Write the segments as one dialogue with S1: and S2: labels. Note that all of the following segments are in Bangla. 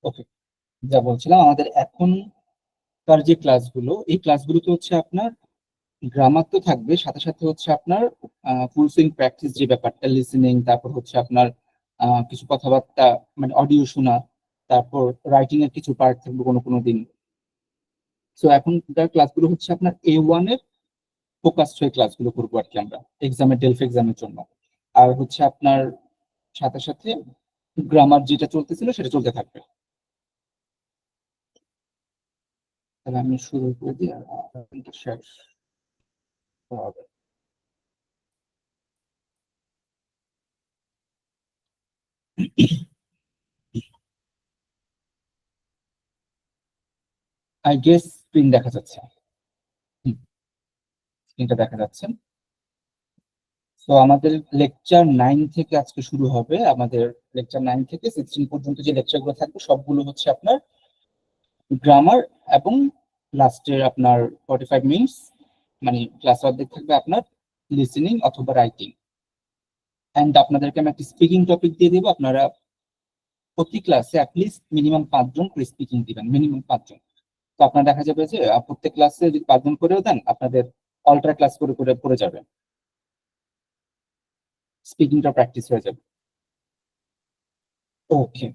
S1: ওকে, যা বলছিলাম, আমাদের এখনকার যে ক্লাসগুলো, এই ক্লাসগুলোতে হচ্ছে আপনার গ্রামার তো থাকবে, সাথে সাথে হচ্ছে আপনার ফুল সুইং প্র্যাকটিস, যে ব্যাপারটা লিসেনিং, তারপর হচ্ছে আপনার কিছু কথাবার্তা মানে অডিও শোনা, তারপর রাইটিং এর কিছু পার্ট থাকবে কোনো কোনো দিন। সো এখনকার ক্লাসগুলো হচ্ছে আপনার A1 এর ফোকাস হয়ে ক্লাসগুলো করবো আর কি আমরা, এক্সামের ডেলফি এক্সামের জন্য। আর হচ্ছে আপনার সাথে সাথে গ্রামার যেটা চলতেছিল সেটা চলতে থাকবে। তাহলে আমি শুরু করে দিই, আর আপনাকে শেষ হবে। আই গেস স্ক্রিন দেখা যাচ্ছে। স্ক্রিনটা দেখা যাচ্ছে। তো আমাদের লেকচার 9 থেকে আজকে শুরু হবে। আমাদের লেকচার 9 থেকে 16 পর্যন্ত যে লেকচারগুলো থাকবে সবগুলো হচ্ছে আপনার গ্রামার, এবং লাস্টের আপনার 45 মিনিটস মানে ক্লাস অর্ধেক থাকবে আপনার লিসেনিং অথবা রাইটিং। অ্যান্ড আপনাদেরকে আমি একটা স্পিকিং টপিক দিয়ে দেবো। আপনারা প্রতি ক্লাসে অ্যাটলিস্ট মিনিমাম 5 জন করে স্পিকিং দিবেন, মিনিমাম 5 জন। তো আপনার দেখা যাবে যে প্রত্যেক ক্লাসে যদি 5 জন করেও দেন, আপনাদের অল্ট্রা ক্লাস করে করে পড়ে যাবে, স্পিকিংটা প্র্যাকটিস হয়ে যাবে। ওকে,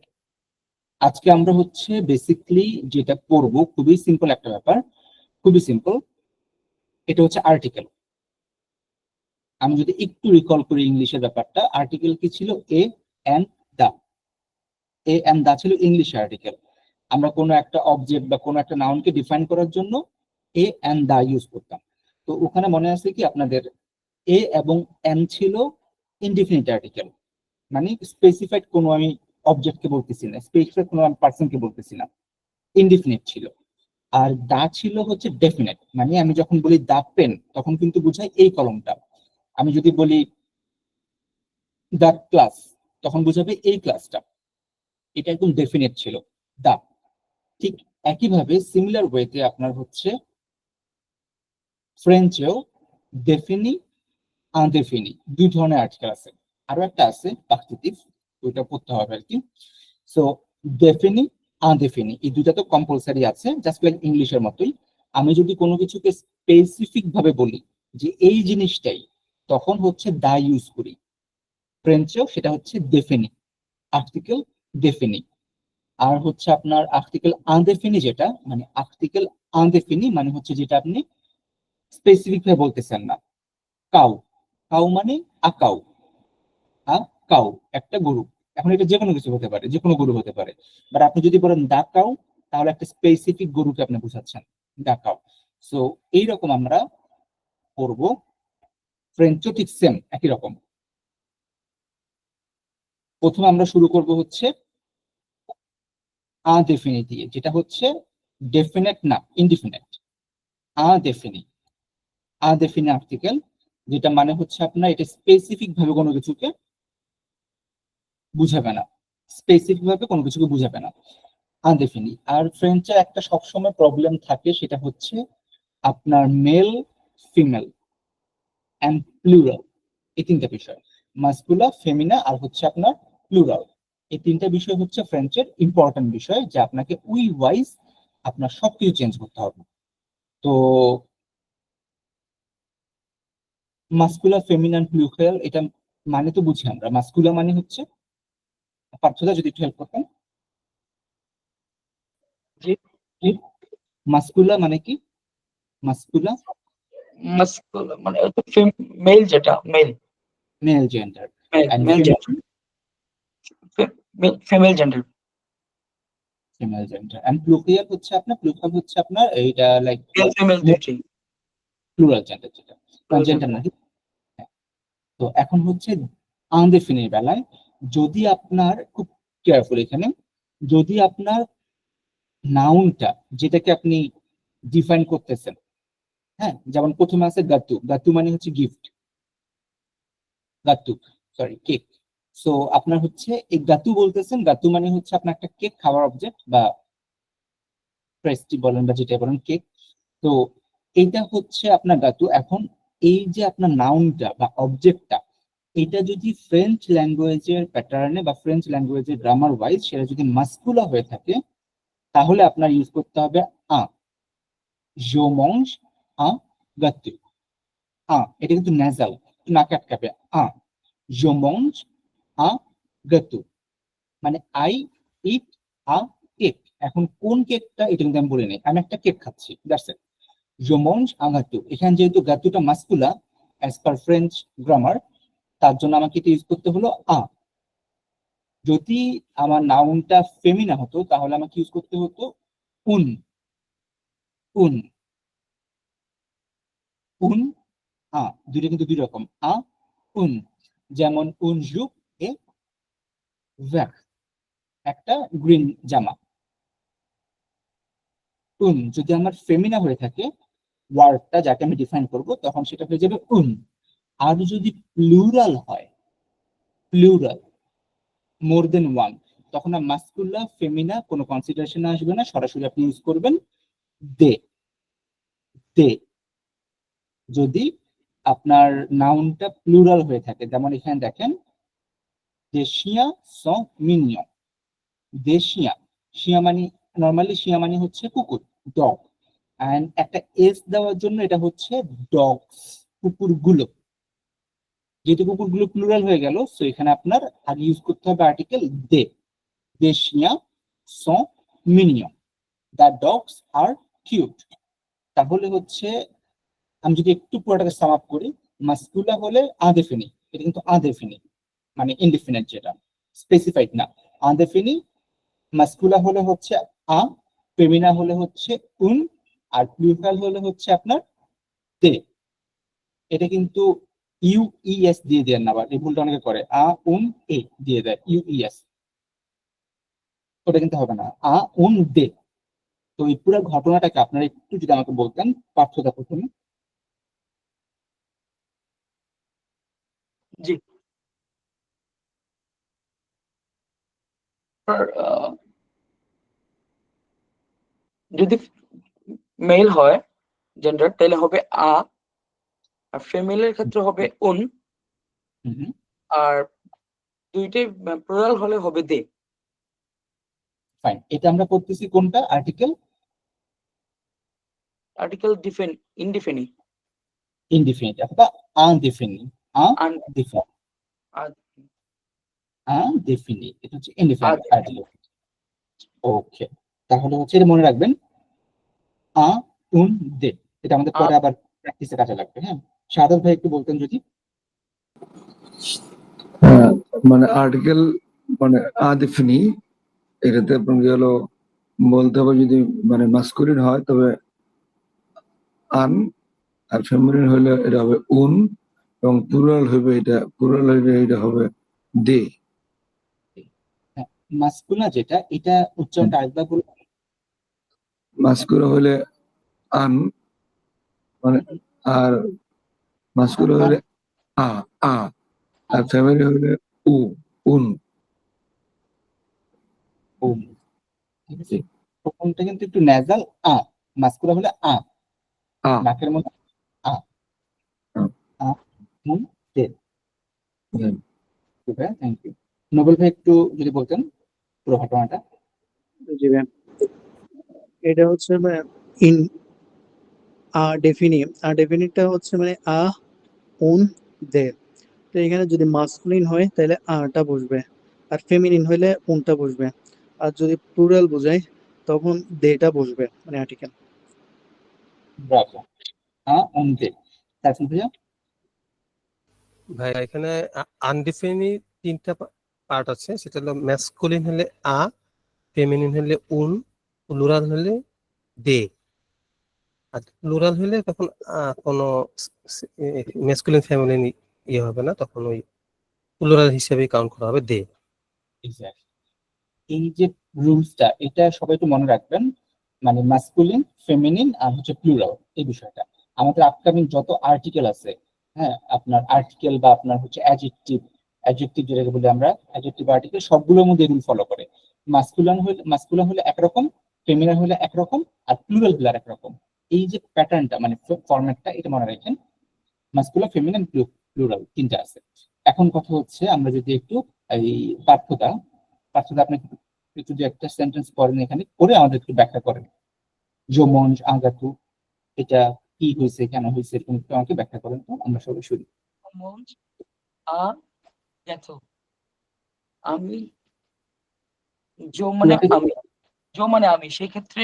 S1: আজকে আমরা হচ্ছে বেসিকলি যেটা পড়বো, খুবই সিম্পল একটা ব্যাপার, খুবই সিম্পল। এটা হচ্ছে আর্টিকেল। আমি যদি একটু রিকল করি ইংলিশের ব্যাপারটা, আর্টিকেল কি ছিল? এ and the. A and the ছিল ইংলিশ আর্টিকেল। আমরা কোনো একটা অবজেক্ট বা কোনো একটা নাউনকে ডিফাইন করার জন্য এ এন্ড দা ইউজ করতাম। তো ওখানে মনে আছে কি আপনাদের, এ এবং এন ছিল ইনডিফিনিট আর্টিকেল, মানে স্পেসিফাইড কোনো আমি অবজেক্টকে বলতেছি না, স্পেসিফাইড কোনো আমি পার্সনকে বলতেছি না, ইনডিফিনিট ছিল। আর দা ছিল হচ্ছে ডেফিনেট, মানে আমি যখন বলি দা পেন, তখন কিন্তু বুঝাই এই কলমটা। আমি যদি বলি দা ক্লাস, তখন বুঝাবে এই ক্লাসটা। এটা একদম ডেফিনেট ছিল দা। ঠিক একইভাবে সিমিলার ওয়েতে আপনার হচ্ছে ফ্রেঞ্চেও ডেফিনি, আনডেফিনি দুই ধরনের আর্টিকেল আছে। আরো একটা আছে পাকটিভ, ওইটা পড়তে হবে আর কি। সো ডেফিনি, আনডেফিনি এই দুইটা তো কম্পালসারি আছে, জাস্ট লাইক ইংলিশের মতোই। আমি যদি কোনো কিছুকে স্পেসিফিক ভাবে বলি যে এই জিনিসটাই, তখন হচ্ছে দা ইউজ করি। ফ্রেঞ্চেও সেটা হচ্ছে ডেফিনি, আর্টিকেল ডেফিনি। আর হচ্ছে আপনার আর্টিকেল আনডেফিনি, যেটা মানে আর্টিকেল আনডেফিনি মানে হচ্ছে যেটা আপনি স্পেসিফিক ভাবে বলতেছেন না। কাউ, কাউ মানে আকাউ, কাউ একটা গরু। এখন এটা যে কোনো কিছু হতে পারে, যে কোনো গরু হতে পারে। বাট আপনি যদি বলেন দা কাউ, তাহলে একটা স্পেসিফিক গরুকে আপনি বোঝাচ্ছেন, দা কাউ। সো এইরকম আমরা করবো। ফ্রেঞ্চও ঠিক সেম একই রকম। প্রথমে আমরা শুরু করব হচ্ছে আনডেফিনিট দিয়ে, যেটা হচ্ছে ডেফিনেট না, ইনডিফিনেট। আনডেফিনি, আনডেফিনি আর্টিকেল, যেটা মানে হচ্ছে আপনার এটা স্পেসিফিক ভাবে কোনো কিছুকে বুঝাবে না, স্পেসিফিক ভাবে কোনো কিছুকে বুঝাবে না, আনডেফিনি। আর ফ্রেঞ্চে একটা সবসময় প্রবলেম থাকে, সেটা হচ্ছে আপনার মেল, ফিমেল অ্যান্ড প্লুরাল, এই তিনটা বিষয়, মাস্কুলা, ফেমিনা আর হচ্ছে আপনার প্লুরাল। এই তিনটা বিষয় হচ্ছে ফ্রেঞ্চের ইম্পর্টেন্ট বিষয়, যে আপনাকে উই ওয়াইজ আপনার সবকিছু চেঞ্জ করতে হবে। তো মাস্কুলা, ফেমিনান, প্লুরাল, এটা মানে তো বুঝি আমরা। মাস্কুলা মানে হচ্ছে, পার্থদা যদি একটু হেল্প করতেন।
S2: জি,
S1: মাস্কুলা মানে কি? মাস্কুলা
S2: মাস্কুল মানে মেল, যেটা male,
S1: male gender,
S2: male
S1: and
S2: male gender, female gender,
S1: female gender. And plural হচ্ছে আপনার, প্লুরাল হচ্ছে আপনার এইটা লাইক
S2: মেল ফিমেল দুইটাই।
S1: প্লুরাল জেন্ডার, যেটা জেন্ডার নাকি। তো এখন হচ্ছে আনডেফিনিট বেলায়, যদি আপনার খুব কেয়ারফুল এখানে, যদি আপনার নাউনটা, যেটাকে আপনি ডিফাইন করতেছেন, হ্যাঁ, যেমন প্রথমে আছে গাতু, গাতু মানে হচ্ছে গিফট, গাতু, সরি কেক। সো আপনার হচ্ছে এই গাতু বলতেছেন, গাতু মানে হচ্ছে আপনার একটা কেক খাওয়ার অবজেক্ট, বা পেস্ট্রি বলেন বা যেটা বলেন কেক। তো এইটা হচ্ছে আপনার গাতু। এখন এই যে আপনার নাউনটা বা অবজেক্টটা, এটা যদি ফ্রেঞ্চ ল্যাঙ্গুয়েজের প্যাটার্নে বা ফ্রেঞ্চ ল্যাঙ্গুয়েজের গ্রামার ওয়াইজ সেটা যদি মাস্কুলা হয়ে থাকে, তাহলে আপনার ইউজ করতে হবে আ। Je mange un gâteau. এটা কিন্তু ন্যাজাল, নাকে আটকাবে। Je mange un gâteau, মানে আই ইট আ কেক। এখন কোন কেকটা এটা কিন্তু আমি বলে নেই, আমি একটা কেক খাচ্ছি, that's it. Je mange un gâteau, এখানে যেহেতু গাতুটা মাস্কুলা অ্যাজ পার ফ্রেঞ্চ গ্রামার, তার জন্য আমাকে এটা ইউজ করতে হলো আ। যদি আমার নাউনটা ফেমিনা হতো তাহলে আমাকে ইউজ করতে হতো উন। উন উন দুইটা কিন্তু দুই রকম, উন। যেমন উন জুপ এ ভ্যাক, একটা গ্রিন জামা। উন যদি আমার ফেমিনা হয়ে থাকে ওয়ার্ডটা, যাকে আমি ডিফাইন করব, তখন সেটা হয়ে যাবে উন। আর যদি প্লুরাল হয়, প্লুরাল মোর দেন ওয়ান, তখন আর মাস্কুলা ফেমিনা কোনো কনসিডারেশন আসবে না, সরাসরি আপনি ইউজ করবেন দে। দে যদি আপনার নাউনটা প্লুরাল হয়ে থাকে, যেমন এখানে দেখেন দেশিয়া স মিনিয়ন। দেশিয়া, শিয়া মানে নর্মালি শিয়া মানে হচ্ছে কুকুর, ডগ। এন্ড একটা এস দেওয়ার জন্য এটা হচ্ছে ডগস, কুকুরগুলো। যেহেতু কুকুরগুলো প্লুরাল হয়ে গেল, সো এখানে আপনার আগে ইউজ করতে হবে আর্টিকেল দে। দেশিয়া স মিনিয়ন, দ্য ডগস আর কিউট। তাহলে হচ্ছে আমি যদি একটু পুরোটাকে সাম আপ করি, মাস্কুলা হলে আদেফিনি, এটা কিন্তু আদেফিনি মানে ইনডিফিনিট, যেটা স্পেসিফাইড না। আদেফিনি মাস্কুলা হলে হচ্ছে আ, ফেমিনা হলে হচ্ছে উন, আর প্লুরাল হলে হচ্ছে আপনার তে। এটা কিন্তু ইউইএস দিয়ে দেন না, আবার এই ভুলটা অনেকে করে, উন এ দিয়ে দেয় ইউইএস, ওটা কিন্তু হবে না, উন দে। তো এই পুরো ঘটনাটাকে আপনারা একটু যদি আমাকে বলতেন পার্থক্যটা প্রথমে।
S2: জি। আর, যদি মেল হয় জেন্ডার তাহলে হবে আ, আর ফিমেলের ক্ষেত্রে হবে উন, আর দুইটাই প্লুরাল হলে হবে দে।
S1: ফাইন, এটা আমরা পড়তেছি কোনটা আর্টিকেল?
S2: আর্টিকেল ইনডিফিনি।
S1: ইনডিফিনিট অথবা আনডিফিনিট। আনডিফিনিট, আনডিফিনিট, এটা হচ্ছে ইনডিফিনিট আর্টিকেল। ওকে, তাহলে হচ্ছে এটা মনে রাখবেন, আ উন দে। এটা আমাদের পরে আবার প্র্যাকটিসে কাজে লাগবে। হ্যাঁ, সাদত ভাই একটু বলতেন যদি।
S3: হ্যাঁ, মানে আর্টিকেল মানে আদিফিনি, এটাতে আপনার কি হলো বলতে হবে, যদি মানে মাস্কুলিন হয় তবে আন, আর ফেমিনিন হলে এটা হবে উন, এবং প্লুরাল হইবে এটা হবে দে।
S1: মাস্কুলা যেটা, এটা উচ্চারণটা আরেকবার বলুন।
S3: মাস্কুলা হলে আন, মানে, আর মাস্কুলা হলে আ আ, আর ফেমিনিন হলে উ উন।
S1: উম, ঠিক আছে, প্রথমটা কিন্তু একটু ন্যাজাল, মাস্কুলা হলে
S3: আ
S1: নাকের মধ্যে আ।
S3: আ।
S1: A an the.
S3: হুম।
S1: Thank you. নোবেল ভাই একটু যদি বলতেন পুরো ঘটনাটা।
S4: জি ম্যাম, এটা হচ্ছে ইন ডেফিনিটটা হচ্ছে মানে উন দে। তো এখানে যদি মাস্কুলিন হয় তাহলে আটা বসবে, আর ফেমিনিন হইলে উনটা বসবে, আর যদি প্লুরাল বোঝায় তখন দেটা বসবে, মানে আর্টিকেল।
S1: ব্রাভো। উন দে। তারপর ভাইয়া
S5: ভাই এখানে আনডিফিনি তিনটা পার্ট আছে, সেটা হলো ম্যাসকুলিন হলে আ, ফেমিনিন হলে উন, প্লুরাল হলে দে। আর প্লুরাল হলে তখন কোনো ম্যাসকুলিন ফেমিনিন ইয়ে হবে না, তখন ওই প্লুরাল হিসেবে কাউন্ট করা হবে দে।
S1: এক্স্যাক্ট, এই যে রুলসটা, এটা সবাই একটু মনে রাখবেন, মানে মাস্কুলিন, ফেমিনিন আর হচ্ছে প্লুরাল, এই বিষয়টা আমাদের আপকামিং যত আর্টিকেল আছে, হ্যাঁ, আপনার আর্টিকেল বা আপনার হচ্ছে অ্যাডজেক্টিভ, অ্যাডজেক্টিভ যেটাকে বলি আমরা, অ্যাডজেক্টিভ আর্টিকেল সবগুলোর মধ্যে রুল ফলো করে। মাস্কুলান হলে একরকম, ফেমিনাইন হলে একরকম, আর প্লুরাল হলে আরেক রকম। এই যে প্যাটার্নটা মানে ফরম্যাটটা, এটা মনে রাখেন, মাস্কুলার, ফেমিনাইন, প্লুরাল তিনটা আছে। এখন কথা হচ্ছে আমরা যদি একটু এই পাঠ্যটা আপনি একটু যে একটা সেন্টেন্স করেন এখানে করে আমাদের একটু ব্যাখ্যা করেন। যমঞ্চ আগাতু, এটা কি হয়েছে, কেন হয়েছে, এরকম একটু আমাকে ব্যাখ্যা করেন তো, আমরা সবাই শুনি।
S2: মঞ্চ আ গেত, আমি জো মানে আমি, জো মানে আমি, সেই ক্ষেত্রে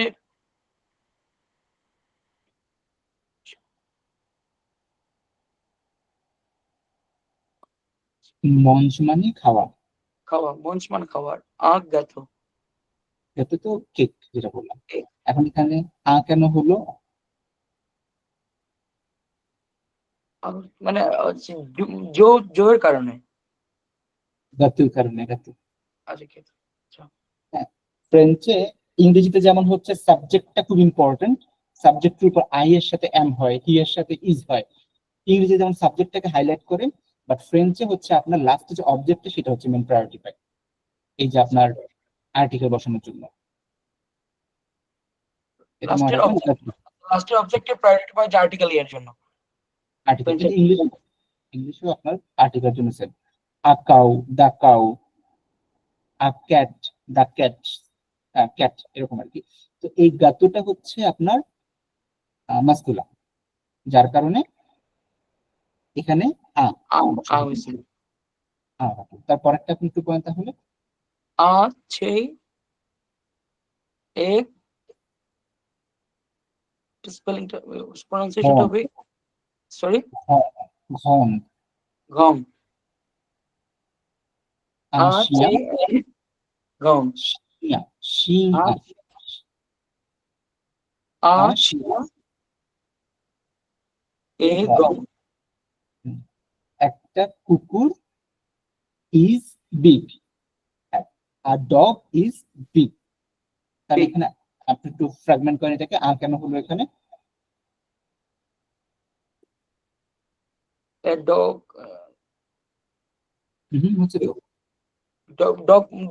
S1: মঞ্চ মানে খাওয়া,
S2: খাওয়া, মঞ্চ মানে খাবার, আগ গেত,
S1: এটা তো কেক যেটা বললাম। এখন এখানে কেন হলো?
S2: মানে জো, জোয়ের কারণে।
S1: গাতুর কারণে, গাতু।
S2: আচ্ছা ক্ষেত্রে
S1: ফ্রেঞ্চে, ইংরেজিতে যেমন হচ্ছে সাবজেক্টটা খুব ইম্পর্টেন্ট, সাবজেক্টের উপর আই এর সাথে এম হয়, হি এর সাথে ইজ হয়, ইংরেজি যেমন সাবজেক্টটাকে হাইলাইট করে, বাট ফ্রেঞ্চে হচ্ছে আপনার লাস্ট যে অবজেক্টটা সেটা হচ্ছে মেন প্রায়োরিটি পায়, এই যে আপনার আর্টিকেল বসানোর জন্য। এটা মনে রাখবেন,
S2: লাস্টের অবজেক্টের প্রায়োরিটি পায় যে আর্টিকেল এর জন্য।
S1: আর্টিকেল ইংলিশেও আপনার আর্টিকেলের জন্য same. A cow, the cow, a cat, the cat, cat, এরকম আর কি। তো এই গাতুটা হচ্ছে আপনার মাস্কুলা, যার কারণে এখানে আ
S2: হইছে
S1: তারপর একটা আপনি একটু বলেন তাহলে।
S2: আছে এক, স্পেলিংটা প্রনাউন্সিয়েশনটা হবে, সরি,
S1: ঘন,
S2: গম,
S1: শিয়া,
S2: আছে গম,
S1: শিয়া, শিয়া,
S2: শিয়া এ গম।
S1: একটা কুকুর ইজ বিগ, আর ডগ ইজ বিগ। তাহলে এখানে আপনি একটু ফ্র্যাগমেন্ট করেন এটাকে, কেন হলো এখানে?
S2: A dog,
S1: হচ্ছে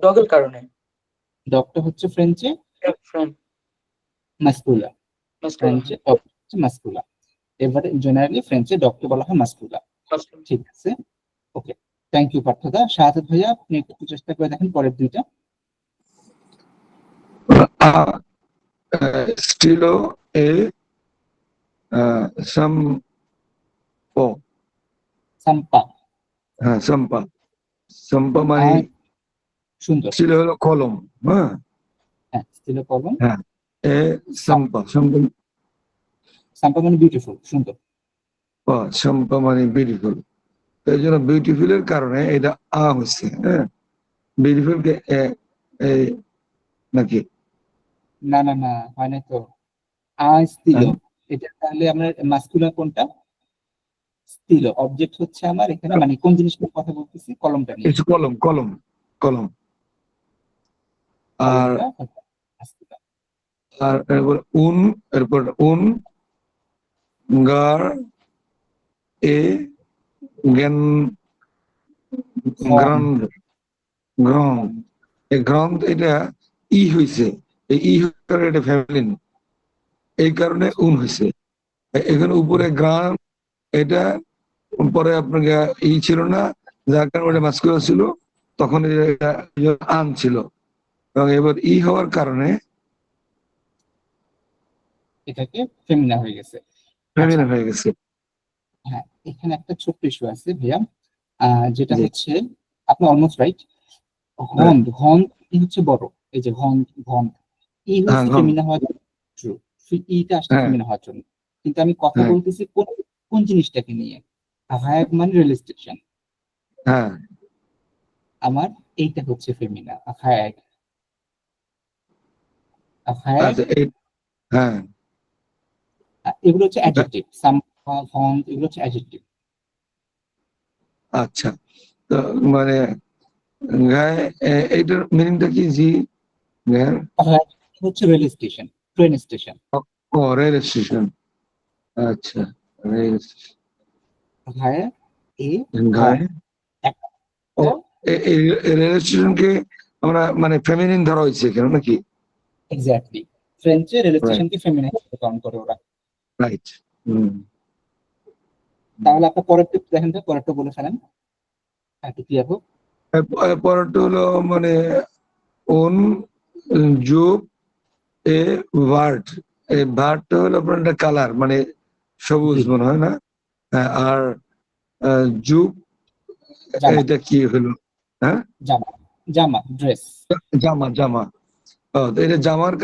S2: ডগের কারণে।
S1: ডগটা হচ্ছে ফ্রেঞ্চে
S2: ফ্রেন্ড
S1: মাস্কুলা, ফ্রেঞ্চে হচ্ছে মাস্কুলা। এবারে জেনারেলি ফ্রেঞ্চে ডগকে বলা হয় মাস্কুলা। ঠিক আছে, ওকে, থ্যাংক ইউ পার্থদা। শাহাদাত ভাইয়া, আপনি একটু চেষ্টা করে দেখেন পরের দুইটা।
S3: স্টিলো এ সাম ও,
S1: সাম্পা,
S3: হ্যাঁ সাম্পা, সাম্পা মানে
S1: সুন্দর,
S3: স্টিলো হলো কলম, হ্যাঁ
S1: হ্যাঁ, স্টিলো কলম,
S3: হ্যাঁ, এ সাম্পা, সাম্পা,
S1: সাম্পা মানে বিউটিফুল, সুন্দর।
S3: সাম্পা মানে বিউটিফুল, এই জন্য বিউটিফুল এর কারণে এটা হচ্ছে, হ্যাঁ, বিউটিফুল কে নাকি?
S1: না না না, হয় না তো, স্টিলো, এটা তাহলে আপনার মাস্কুলার কোনটা? স্টিলো, অবজেক্ট হচ্ছে আমার এখানে, মানে কোন জিনিসটার কথা বলতেছি? কলমটা নিয়ে,
S3: কলম, কলম, কলম। আর
S1: কলমটা masculine।
S3: আর এরপর গার এ জ্ঞান, গ্রান্ড, গ্রান্ড, এই গ্রান্ড, এটা হয়েছে, এই এটা ফ্যামিলিন, এই কারণে হয়েছে এখানে উপরে গ্রাম, এটা পরে আপনাকে ছিল না, যার কারণে এটা মাস্কুলার ছিল, তখন এটা আন ছিল, এবং এবার হওয়ার কারণে
S1: এটাকে ফেমিনা হয়ে গেছে।
S3: ফেমিনা হয়ে গেছে।
S1: হ্যাঁ, এখানে একটা ছোট্ট ইস্যু আছে ভাইয়া, যেটা
S3: জি।
S1: হচ্ছে আপনি অলমোস্ট রাইট। হন্ড, হন্ড হচ্ছে বড়, এই যে হন্ড, হন্ড হচ্ছে ফেমিনা হওয়ার জন্য, ট্রু, ইটা আসছে ফেমিনা হওয়ার জন্য, কিন্তু আমি কথা বলতেছি কোন কোন জিনিসটাকে নিয়ে? হায়াক মানে রেল স্টেশন,
S3: হ্যাঁ,
S1: আমার এইটা হচ্ছে ফেমিনা, হায়াক, হায়াক,
S3: আচ্ছা, হ্যাঁ,
S1: এগুলো হচ্ছে অ্যাডজেক্টিভ, সাম্পা, হন্ড, এগুলো হচ্ছে অ্যাডজেক্টিভ।
S3: আচ্ছা, তো মানে গায়ে এইটার মিনিংটা কি? জি,
S1: হচ্ছে রেল স্টেশন, ট্রেন স্টেশন।
S3: ও, রেল স্টেশন, আচ্ছা, রেল স্টেশন,
S1: হায়াক এ
S3: গায়ে, ও, এই রেল স্টেশনকে আমরা মানে ফেমিনিন ধরা হয়েছে কেন নাকি?
S1: এক্স্যাক্টলি, ফ্রেঞ্চে রেল স্টেশনকে ফেমিনাইন কাউন্ট করে ওরা।
S3: রাইট।
S1: তাহলে আপনার পরেরটা দেখেন তো, পরেরটা বলে ফেলেন। একটু ক্লিয়ার হোক।
S3: পরেরটা হলো মানে উন যুগ এ ভার্ট, এই ভার্টটা হলো আপনার একটা কালার মানে সবুজ
S1: Green.
S3: মনে হয় না? হ্যাঁ, আর যুগ
S1: জামা
S3: এটা কি হলো? হ্যাঁ,
S1: জামা জামা ড্রেস।
S3: জামা জামা। তো এটা জামার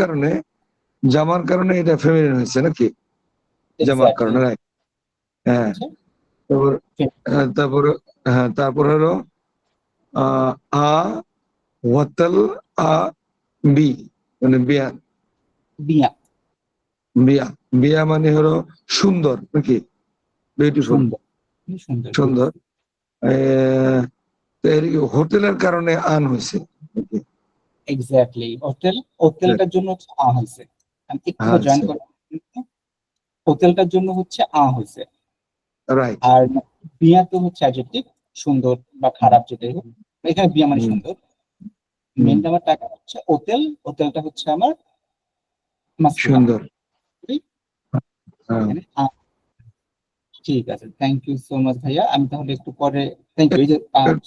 S3: কারণে এটা ফেমিনিন হয়েছে নাকি? জামার কারণে, রাইট? হ্যাঁ, তারপর তারপর হ্যাঁ, তারপর হলো আ ওয়াতাল আ বি মানে বিয়া।
S1: বিয়া
S3: বিয়া বিয়া মানে হলো সুন্দর নাকি? বিউটিফুল,
S1: সুন্দর সুন্দর
S3: সুন্দর। তো এর হোটেলের কারণে আন হয়েছে নাকি?
S1: এক্স্যাক্টলি। হোটেলটার জন্য হচ্ছে আ হয়েছে। আমি একটু জয়েন
S3: আচ্ছা,
S1: করব। হোটেলটার জন্য হচ্ছে আ হয়েছে।
S3: রাইট।
S1: আর বিয়া তো হচ্ছে অ্যাডজেক্টিভ, সুন্দর বা খারাপ যেটাই হোক। এখানে বিয়া মানে সুন্দর। মেন আমার টাকা হচ্ছে হোটেলটা হচ্ছে আমার মাস্কুলাম।
S3: সুন্দর। হ্যাঁ,
S1: এখানে ঠিক আছে, থ্যাংক ইউ সো মাচ ভাইয়া। আমি তাহলে একটু পরে থ্যাংক ইউ। এই যে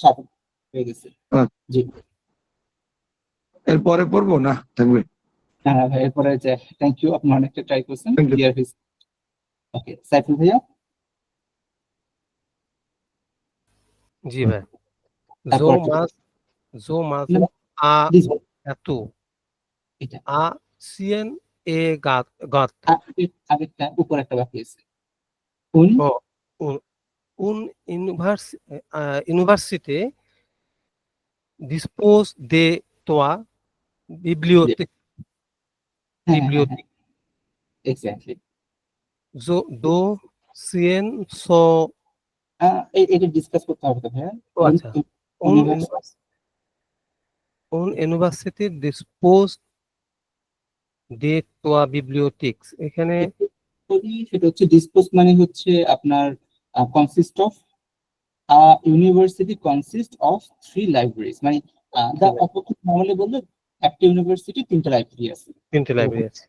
S1: সাপোর্ট হয়ে গেছে। জি
S3: এরপরে পড়বো না থাকবে?
S1: না না ভাই, এরপরে যে থ্যাংক ইউ, আপনি অনেকটা ট্রাই করছেন,
S3: Thank you.
S1: ক্লিয়ার হয়েছে। ওকে সাইফুল ভাইয়া।
S5: জি ভাই।
S1: তারপর
S5: জো মাছ
S1: না,
S5: আ
S1: প্লিজ
S5: এত
S1: এটা
S5: আ সিএন এ গাত গাত
S1: আগেরটা উপর একটা বাকি আছে। উন
S5: ও un université dispose de toa biblioteca
S1: হ্যাঁ হ্যাঁ হ্যাঁ
S5: biblioteca
S1: এক্স্যাক্টলি।
S5: do cienso
S1: এটা ডিসকাস করতে হবে তো ভাইয়া।
S5: ও আচ্ছা un un university dispose de toa bibliotecs এখানে
S1: সেটা হচ্ছে ডিসপোজ মানে হচ্ছে আপনার consist of university consist of 3 libraries, মানে দা অপোজিট নর্মালি বললে একটা ইউনিভার্সিটি 3টা লাইব্রেরি আছে।
S5: তিনটে লাইব্রেরি আছে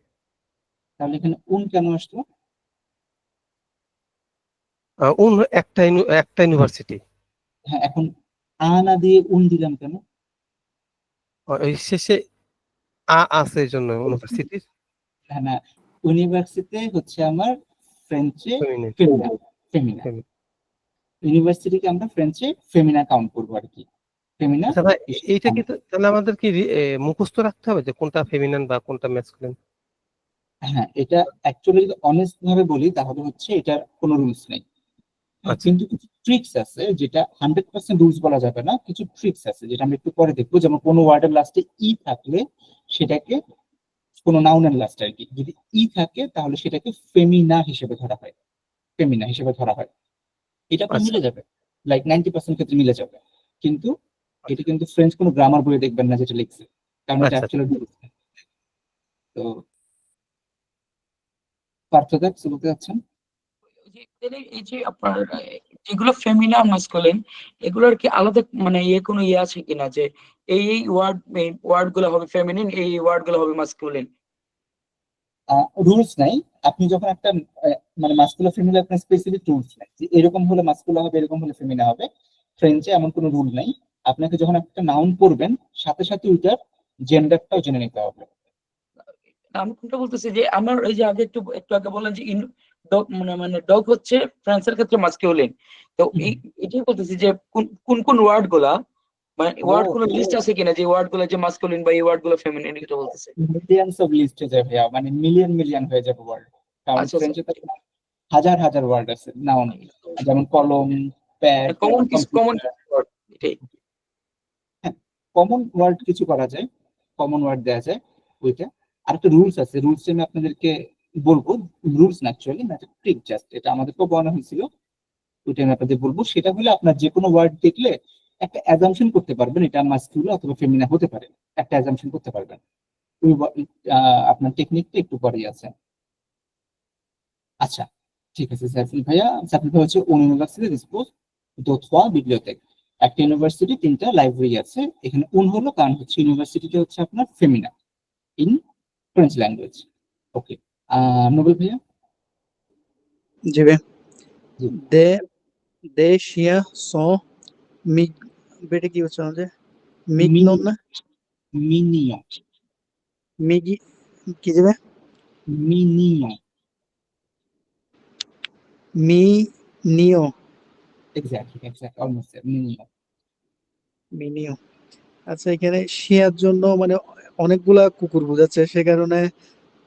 S1: তাহলে এখানে উন কেন আসলো?
S5: un একটা ইউনিভার্সিটি
S1: হ্যাঁ, এখন না দিয়ে উন দিলাম কেন?
S5: ওই শেষে আছে এই জন্য ইউনিভার্সিটির
S1: হ্যাঁ না, ইউনিভার্সিটি হচ্ছে আমার ফ্রেঞ্চে
S5: ফেমিনিন
S1: ফেমিনা। ইউনিভার্সিটিকে আমরা ফ্রেঞ্চে ফেমিনা কাউন্ট করবো আর কি। ফেমিনা।
S5: আচ্ছা ভাই, এইটা কি তাহলে আমাদের কি মুখস্থ রাখতে হবে যে কোনটা ফেমিনিন বা কোনটা ম্যাসকুলিন?
S1: হ্যাঁ, এটা অ্যাকচুয়ালি যদি অনেস্ট ভাবে বলি তাহলে হচ্ছে এটার কোনো রুলস নেই।
S5: আচ্ছা
S1: কিন্তু কিছু ট্রিক্স আছে, যেটা 100% রুলস বলা যাবে না, কিছু ট্রিক্স আছে যেটা আমরা একটু পরে দেখবো। যেমন কোনো ওয়ার্ডের লাস্টে ই থাকলে সেটাকে, কোনো নাউনের লাস্টে আর কি, যদি ই থাকে তাহলে সেটাকে ফেমিনা হিসেবে ধরা হয়। ফেমিনা হিসেবে ধরা হয়। এটা আপনার
S5: আচ্ছা
S1: মিলে যাবে, লাইক 90% ক্ষেত্রে মিলে যাবে। কিন্তু এটা কিন্তু ফ্রেঞ্চ কোনো গ্রামার বইয়ে দেখবেন না যেটা লিখছে, কারণ এটা
S5: আচ্ছা
S1: অ্যাকচুয়ালি রুলস। তো পার্থক্য কিছু বলতে চাচ্ছেন?
S2: এই যে আপনার যেগুলো ফেমিনা মাস্কুলিন, এগুলোর কি আলাদা মানে কোনো আছে কিনা যে এই ওয়ার্ড গুলো হবে ফেমিনিন, এই ওয়ার্ড গুলো হবে মাস্কুলিন?
S1: রুলস নাই। আপনি যখন একটা মানে মাস্কুলার ফেমিনা, আপনার স্পেসিফিক রুলস নাই যে এরকম হলে মাস্কুলার হবে, এরকম হলে ফেমিনা হবে। ফ্রেঞ্চে এমন কোনো রুল নাই। আপনাকে যখন একটা নাউন পড়বেন সাথে সাথে ওইটার জেন্ডারটাও জেনে নিতে হবে।
S2: আমি কোনটা বলতেছি যে আমার এই যে আগে একটু আগে বললেন যে ডগ মানে ডগ হচ্ছে ফ্রান্সের ক্ষেত্রে মাস্কুলিন। তো এটাই বলতেছি যে কোন কোন ওয়ার্ড গুলা মানে ওয়ার্ড গুলো লিস্ট আছে কিনা যে ওয়ার্ড গুলো যে মাস্কুলিন বা এই ওয়ার্ড গুলো ফেমিনিন, এটা বলতেছে।
S1: মিলিয়নস অফ লিস্ট হয়ে যাবে, মানে মিলিয়ন হয়ে যাবে ওয়ার্ড। কারণ
S2: আচ্ছা
S1: ফ্রেঞ্চে তো হাজার হাজার ওয়ার্ড আছে নাউন, যেমন কলম, প্যাড,
S2: কমন
S1: কম্পিউটার।
S2: ওয়ার্ড এটাই।
S1: কমন ওয়ার্ড কিছু করা যায়, কমন ওয়ার্ড দেওয়া যায় ওইটা। আর একটা রুলস আছে, রুলস আমি আপনাদেরকে বলবো। রুলস না অ্যাকচুয়ালি, না ট্রিক জাস্ট, এটা আমাদেরকেও বলা হয়েছিল, ওইটা আমি আপনাদের বলবো। সেটা হলে আপনার যে কোনো ওয়ার্ড দেখলে একটা অ্যাজাম্পশন করতে পারবেন এটা মাস্কুলার অথবা ফেমিনা হতে পারে, একটা অ্যাজাম্পশন করতে পারবেন। ওই আপনার টেকনিকটা একটু পরেই আছে। আচ্ছা ঠিক আছে সাইফুল ভাইয়া। সাইফুল ভাই হচ্ছে ইউনিভার্সিটি ডিসপোজ দোতোয়া বিবলিওটেক, একটা ইউনিভার্সিটি 3টা লাইব্রেরি আছে। এখানে হলো কারণ হচ্ছে ইউনিভার্সিটিটা হচ্ছে আপনার Femina in French language. Okay, Nobel ভাইয়া।
S4: জি ভাই।
S1: জি।
S4: de chia sont বেটে কি হচ্ছে আমাদের মিগনন না
S1: মিনিয়ন
S4: মিগি কি যাবে
S1: মিনিয়ন
S4: মি নিও
S1: এক্স্যাক্টলি অলমোস্ট মিনিয়ন।
S4: মিনিও। আচ্ছা এখানে শিয়ার জন্য মানে অনেকগুলা কুকুর বোঝাচ্ছে সে কারণে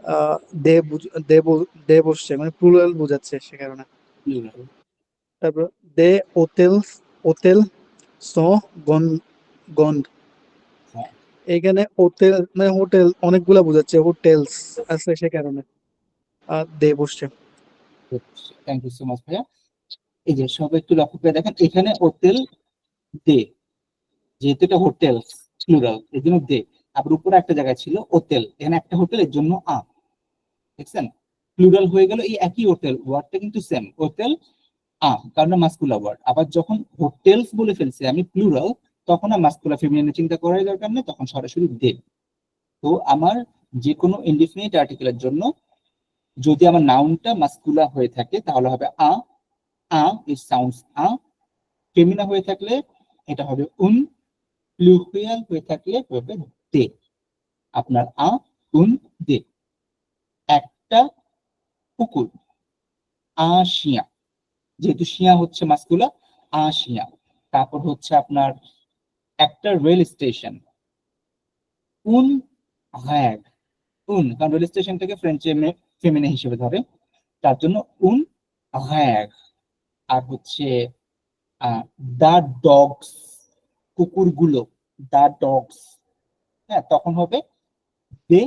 S4: আহ, দে দে দে বসছে মানে প্লুরাল বোঝাচ্ছে সে কারণে। তারপর দে ওতেল ওতেল স গন গন্ড
S1: হ্যাঁ।
S4: এখানে হোটেল মানে হোটেল অনেকগুলা বোঝাচ্ছে হোটেলস আছে সে কারণে আর দে বসছে।
S1: থ্যাংক ইউ সো মাচ ভাইয়া। এই যে সবাই একটু লক্ষ্য করে দেখেন এখানে হোটেল দে, যেহেতু এটা হোটেল প্লুরাল এর জন্য দে, আবার উপরে একটা জায়গায় ছিল হোটেল, এখানে একটা হোটেল এর জন্য দেখছেন প্লুরাল হয়ে গেল। এই একই হোটেল ওয়ার্ডটা কিন্তু সেম হোটেল কারণ মাস্কুলার ওয়ার্ড। আবার যখন হোটেলস বলে ফেলছি আমি প্লুরাল তখন আর মাস্কুলার ফেমিনিনের চিন্তা করার দরকার নেই, তখন সরাসরি দে। তো আমার যে কোনো ইনডিফিনিট আর্টিকেলের জন্য যদি আমার নাউনটা মাস্কুলার হয়ে থাকে তাহলে হবে ইট সাউন্ডস ফেমিনা হয়ে থাকলে এটা হবে প্লুরাল হয়ে থাকলে হবে দে। আপনার দে। একটা কুকুর শিয়া, যেহেতু শিয়া হচ্ছে মাস্কুলার শিয়া। তারপর হচ্ছে আপনার একটা রেল স্টেশন হ্যাগ কারণ রেল স্টেশনটাকে ফ্রেঞ্চে ফেমিনা হিসেবে ধরে, তার জন্য হ্যাগ। আর হচ্ছে দা ডগস কুকুরগুলো দা ডগস, হ্যাঁ তখন হবে দে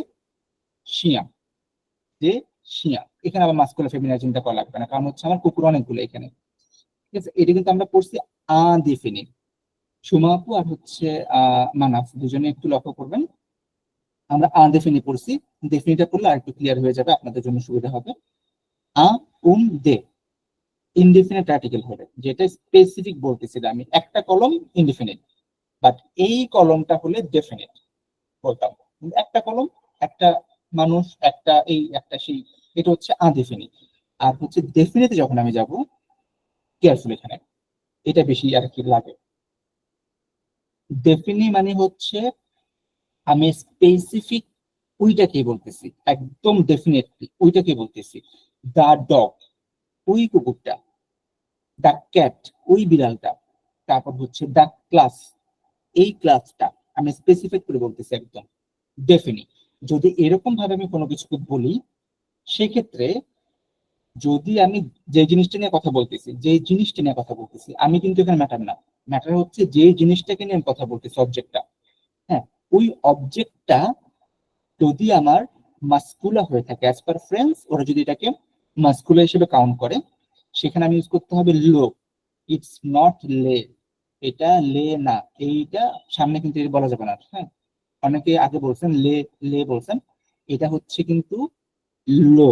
S1: শিয়া দে শিয়া। এখানে আবার মাস্কুলার ফেমিনা চিন্তা করা লাগবে না কারণ হচ্ছে আমার কুকুর অনেকগুলো এখানে। ঠিক আছে, এটা কিন্তু আমরা পড়ছি আনডিফিনিট। সুমা আপু আর হচ্ছে মানাফ দুজনে একটু লক্ষ্য করবেন, আমরা আনডিফিনিট পড়ছি, ডেফিনিটটা পড়লে আর একটু ক্লিয়ার হয়ে যাবে, আপনাদের জন্য সুবিধা হবে। দে ইনডিফিনিট আর্টিকেল হবে, যেটা স্পেসিফিক বলতেছিলাম আমি, একটা কলম ইনডিফিনিট, বাট এই কলমটা হলে ডেফিনিট বলতাম। একটা কলম, একটা মানুষ, একটা এই একটা সেই, এটা হচ্ছে আনডিফিনিট। আর হচ্ছে ডেফিনিটে যখন আমি যাব কেয়ারফুল, এখানে এটা বেশি আর কি লাগে। ডেফিনি মানে হচ্ছে আমি স্পেসিফিক ওইটাকে বলতেছি, একদম ডেফিনেটলি ওইটাকে বলতেছি। দা ডগ ওই কুকুরটা, দা ক্যাট ওই বিড়ালটা, তারপর হচ্ছে দা ক্লাস এই ক্লাসটা, আমি স্পেসিফিক করে বলতেছি একদম ডেফিনিট। যদি এরকম ভাবে আমি কোনো কিছুকে বলি সেক্ষেত্রে যদি আমি যে জিনিসটা নিয়ে কথা বলতেছি আমি কিন্তু এখানে ম্যাটার না, ম্যাটার হচ্ছে যে জিনিসটাকে নিয়ে আমি কথা বলতেছি অবজেক্টটা, হ্যাঁ ওই অবজেক্টটা যদি আমার মাস্কুলার হয়ে থাকে অ্যাজ পার ফ্রেন্ডস, ওরা যদি এটাকে মাস্কুলার হিসেবে কাউন্ট করে সেখানে আমি ইউজ করতে হবে লো। ইটস নট লে, এটা লে না, এইটা সামনে কিন্তু এটা বলা যাবে না। হ্যাঁ অনেকে আগে বলছেন লে লে বলছেন, এটা হচ্ছে কিন্তু লো,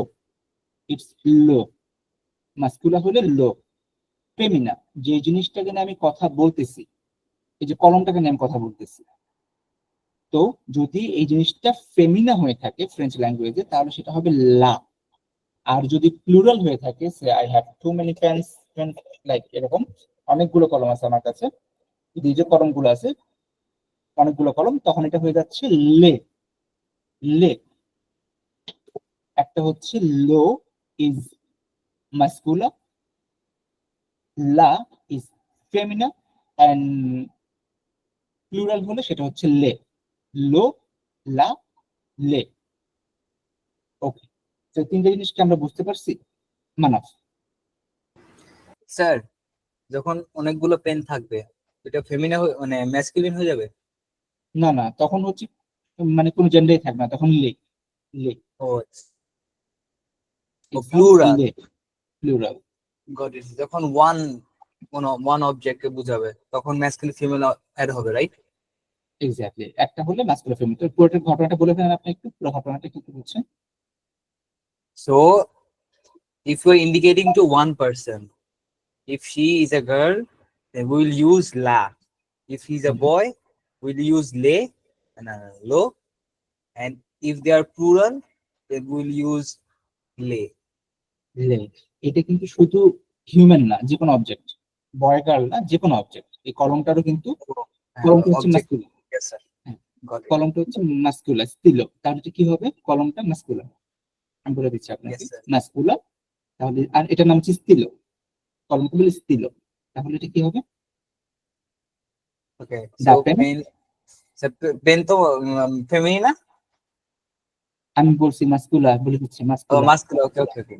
S1: ইটস লো। মাস্কুলার হলে লো। ফেমিনা যে জিনিসটাকে নিয়ে আমি কথা বলতেছি, এই যে কলমটাকে নিয়ে আমি কথা বলতেছি, তো যদি এই জিনিসটা ফেমিনা হয়ে থাকে ফ্রেঞ্চ ল্যাঙ্গুয়েজে তাহলে সেটা হবে লা। আর যদি প্লুরাল হয়ে থাকে, say I have too many pens, like এরকম অনেকগুলো কলম আছে আমার কাছে, এই যে কলমগুলো আছে অনেকগুলো কলম, তখন এটা হয়ে যাচ্ছে লে লে। একটা হচ্ছে লো ইজ মাস্কুলার, লা ইজ ফেমিনা, এন্ড প্লুরাল হলে সেটা হচ্ছে লে। লো লা লে। ওকে, তো তিনটা জিনিসকে আমরা বুঝতে পারছি। মানাফ
S6: স্যার যখন অনেকগুলো পেন থাকবে এটা ফেমিনা মানে ম্যাসকুলিন হয়ে যাবে?
S1: না না, তখন হচ্ছে মানে কোনো জেন্ডারই থাকবে না, তখন লে লে।
S6: ও প্লুরাল।
S1: লে প্লুরাল।
S6: Got it. যখন ওয়ান অবজেক্টকে বুঝাবে তখন ম্যাসকুলিন ফিমেল অ্যাড হবে, রাইট?
S1: এক্স্যাক্টলি, একটা হলে মাস্কুলার ফেমিনা। তো পুরোটা ঘটনাটা বলে ফেলেন আপনি একটু, পুরো ঘটনাটা কি বুঝছেন?
S6: So if we're indicating to one person, if she is a girl, then we will use la. If he's a boy, we'll use le and lo. And if they are plural, then we'll use le.
S1: লে। এটা কিন্তু শুধু হিউম্যান না, যে কোনো অবজেক্ট, বয় গার্ল না, যে কোনো অবজেক্ট। এই কলমটারও কিন্তু
S6: হ্যাঁ,
S1: কলমটা হচ্ছে
S6: object.
S1: Muscular,
S6: Yes, sir. Got it.
S1: কলমটা হচ্ছে মাস্কুলার স্টিল, তাহলে এটা কি হবে? কলমটা মাস্কুলার, আমি বলে দিচ্ছি আপনাকে,
S6: Yes, sir.
S1: মাস্কুলার। তাহলে আর এটার নাম হচ্ছে স্টিলো, কলমটা বলে স্টিলো, তাহলে এটা কি হবে?
S6: Okay.
S1: The
S6: So
S1: pen?
S6: pen তো feminine না?
S1: আমি বলছি মাস্কুলার, বলে দিচ্ছি
S6: Oh,
S1: muscular.
S6: muscular. Okay, okay, okay.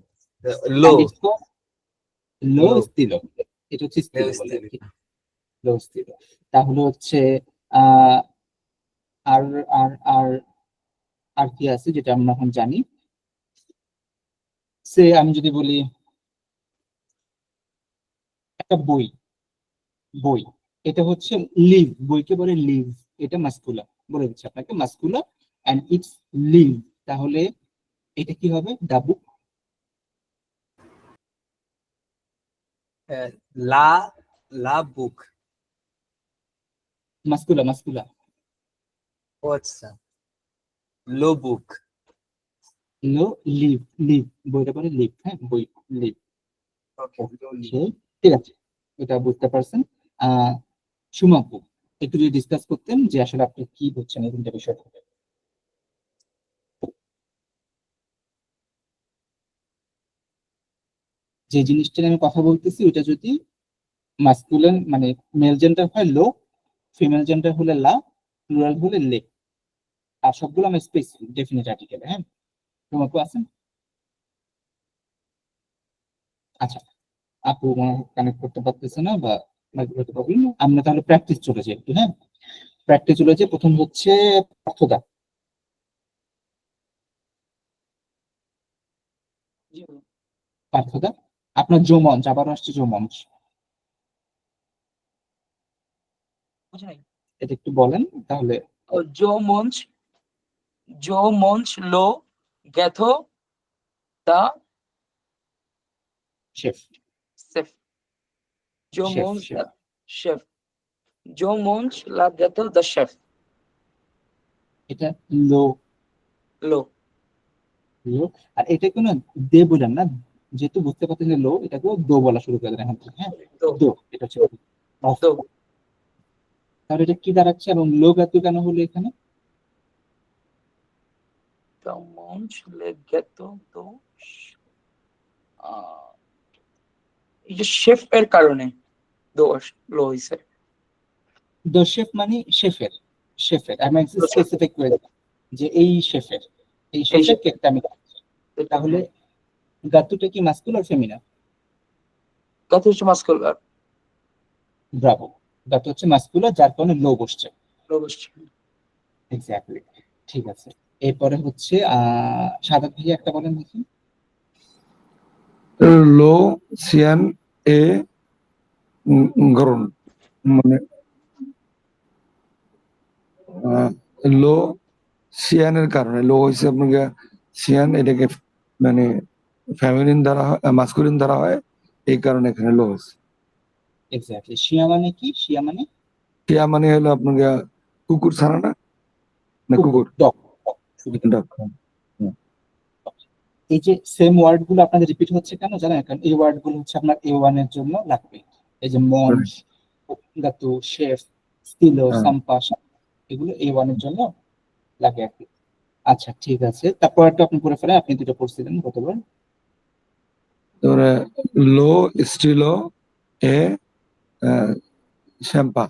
S6: Low.
S1: লো
S6: Low.
S1: স্টিলো, এটা হচ্ছে স্টিলো
S6: Low
S1: বলে
S6: still.
S1: আর কি, লো স্টিলো। তাহলে হচ্ছে আহ আর আর আর আর কি আছে যেটা আমরা এখন জানি? সে আমি যদি বলি একটা বই, বই এটা হচ্ছে লিভ, বইকে বলে লিভ, এটা মাস্কুলার, বলে দিচ্ছি আপনাকে মাস্কুলার এন্ড ইটস লিভ, তাহলে এটা কি হবে? দা বুক।
S6: La book.
S1: Muscular, muscular.
S6: What's low book?
S1: লো লিভ, লিভ, বইটা বলে লিভ, হ্যাঁ বই, লিভ।
S6: Okay. Low leaf.
S1: ঠিক আছে, এটা বুঝতে পারছেন। সুমাপু, একটু যদি ডিসকাস করতেন যে আসলে আপনি কি বুঝছেন এই তিনটা বিষয় থেকে। যে জিনিসটা নিয়ে আমি কথা বলতেছি ওইটা যদি মাস্কুলিন মানে মেল জেন্ডার হয় লো, ফিমেল জেন্ডার হলে লা, প্লুরাল হলে লে, আর সবগুলো আমি স্পেসিফিক ডেফিনিট আর্টিকেলে। হ্যাঁ, সুমাপু আছেন? আচ্ছা, আপু মনে কানেক্ট করতে পারতেছে না বা মাইক্রোফোনে প্রবলেম, আমরা তাহলে প্র্যাকটিস চলে যাই একটু। হ্যাঁ, প্র্যাকটিস চলে যাই। প্রথম হচ্ছে পার্থদা,
S2: জি ভাইয়া।
S1: পার্থদা আপনার জোমঞ্চ আবার আসছে, জোমঞ্চ
S2: বুঝি নাই।
S1: এটা একটু বলেন তাহলে।
S2: ও জো মঞ্চ লো গ্যাথো দা
S1: শেফ,
S2: সেফ, জো
S1: শেফ,
S2: মঞ্চ
S1: শেফ।
S2: শেফ, জো মঞ্চ লা গ্যাথো দা শেফ,
S1: এটা লো,
S2: লো।
S1: লো, আর এটা কোনো দে বললাম না, যেহেতু বুঝতে পারতেন লো, এটাকে দো বলা শুরু করে দেন এখন থেকে। হ্যাঁ,
S2: দো
S1: দো, এটা হচ্ছে off।
S2: দো
S1: তাহলে এটা কি দাঁড়াচ্ছে এবং লো গাতু কেন হলো এখানে?
S2: দা মঞ্চ লে গ্যাথো দো আহ, এই যে শেফ এর কারণে দো লো হইছে।
S1: দো শেফ মানে শেফের, শেফের আমি স্পেসিফিক করে দিলাম যে এই শেফের, এই শেফের
S2: chef।
S1: কেকটা আমি খাচ্ছি। তাহলে গাতুটা কি মাস্কুলার ফেমিনা?
S2: গ্যাথো হচ্ছে মাস্কুলার,
S1: ব্রাভো, গাতু হচ্ছে মাস্কুলার, যার কারণে লো বসছে।
S2: লো বসছে।
S1: এক্স্যাক্টলি, ঠিক আছে। এরপরে হচ্ছে সাদা ভাইয়া একটা বলেন দেখি।
S3: লো সিয়ান এ গ্রহণ, মানে লো সিয়ানের কারণে, লো হয়েছে আপনাকে সিয়ান, এটাকে মানে ফ্যামিলিন দ্বারা হয়, মাস্কুলিন দ্বারা হয়, এই কারণে এখানে লো হয়েছে।
S1: এক্স্যাক্টলি, শিয়া মানে কি? শিয়া মানে
S3: সিয়া মানে হলো আপনাকে কুকুর ছাড়া না, না কুকুর,
S1: ডগ।
S3: ডগ।
S1: এই যে সেম ওয়ার্ড গুলো আপনাদের রিপিট হচ্ছে কেন জানেন? কারণ এই ওয়ার্ড গুলো হচ্ছে আপনার A1 এর জন্য লাগবে। এই যে মঞ্চ, গাতু, শেফ, স্টিলো,
S3: হ্যাঁ।
S1: সাম্পা, এগুলো A1 এর জন্য লাগে আর কি। আচ্ছা ঠিক আছে, তারপর একটা আপনি পড়ে ফেলেন, আপনি দুটো পড়ছিলেন গতবার।
S3: তারপরে লো স্টিলো এ শ্যাম্পা,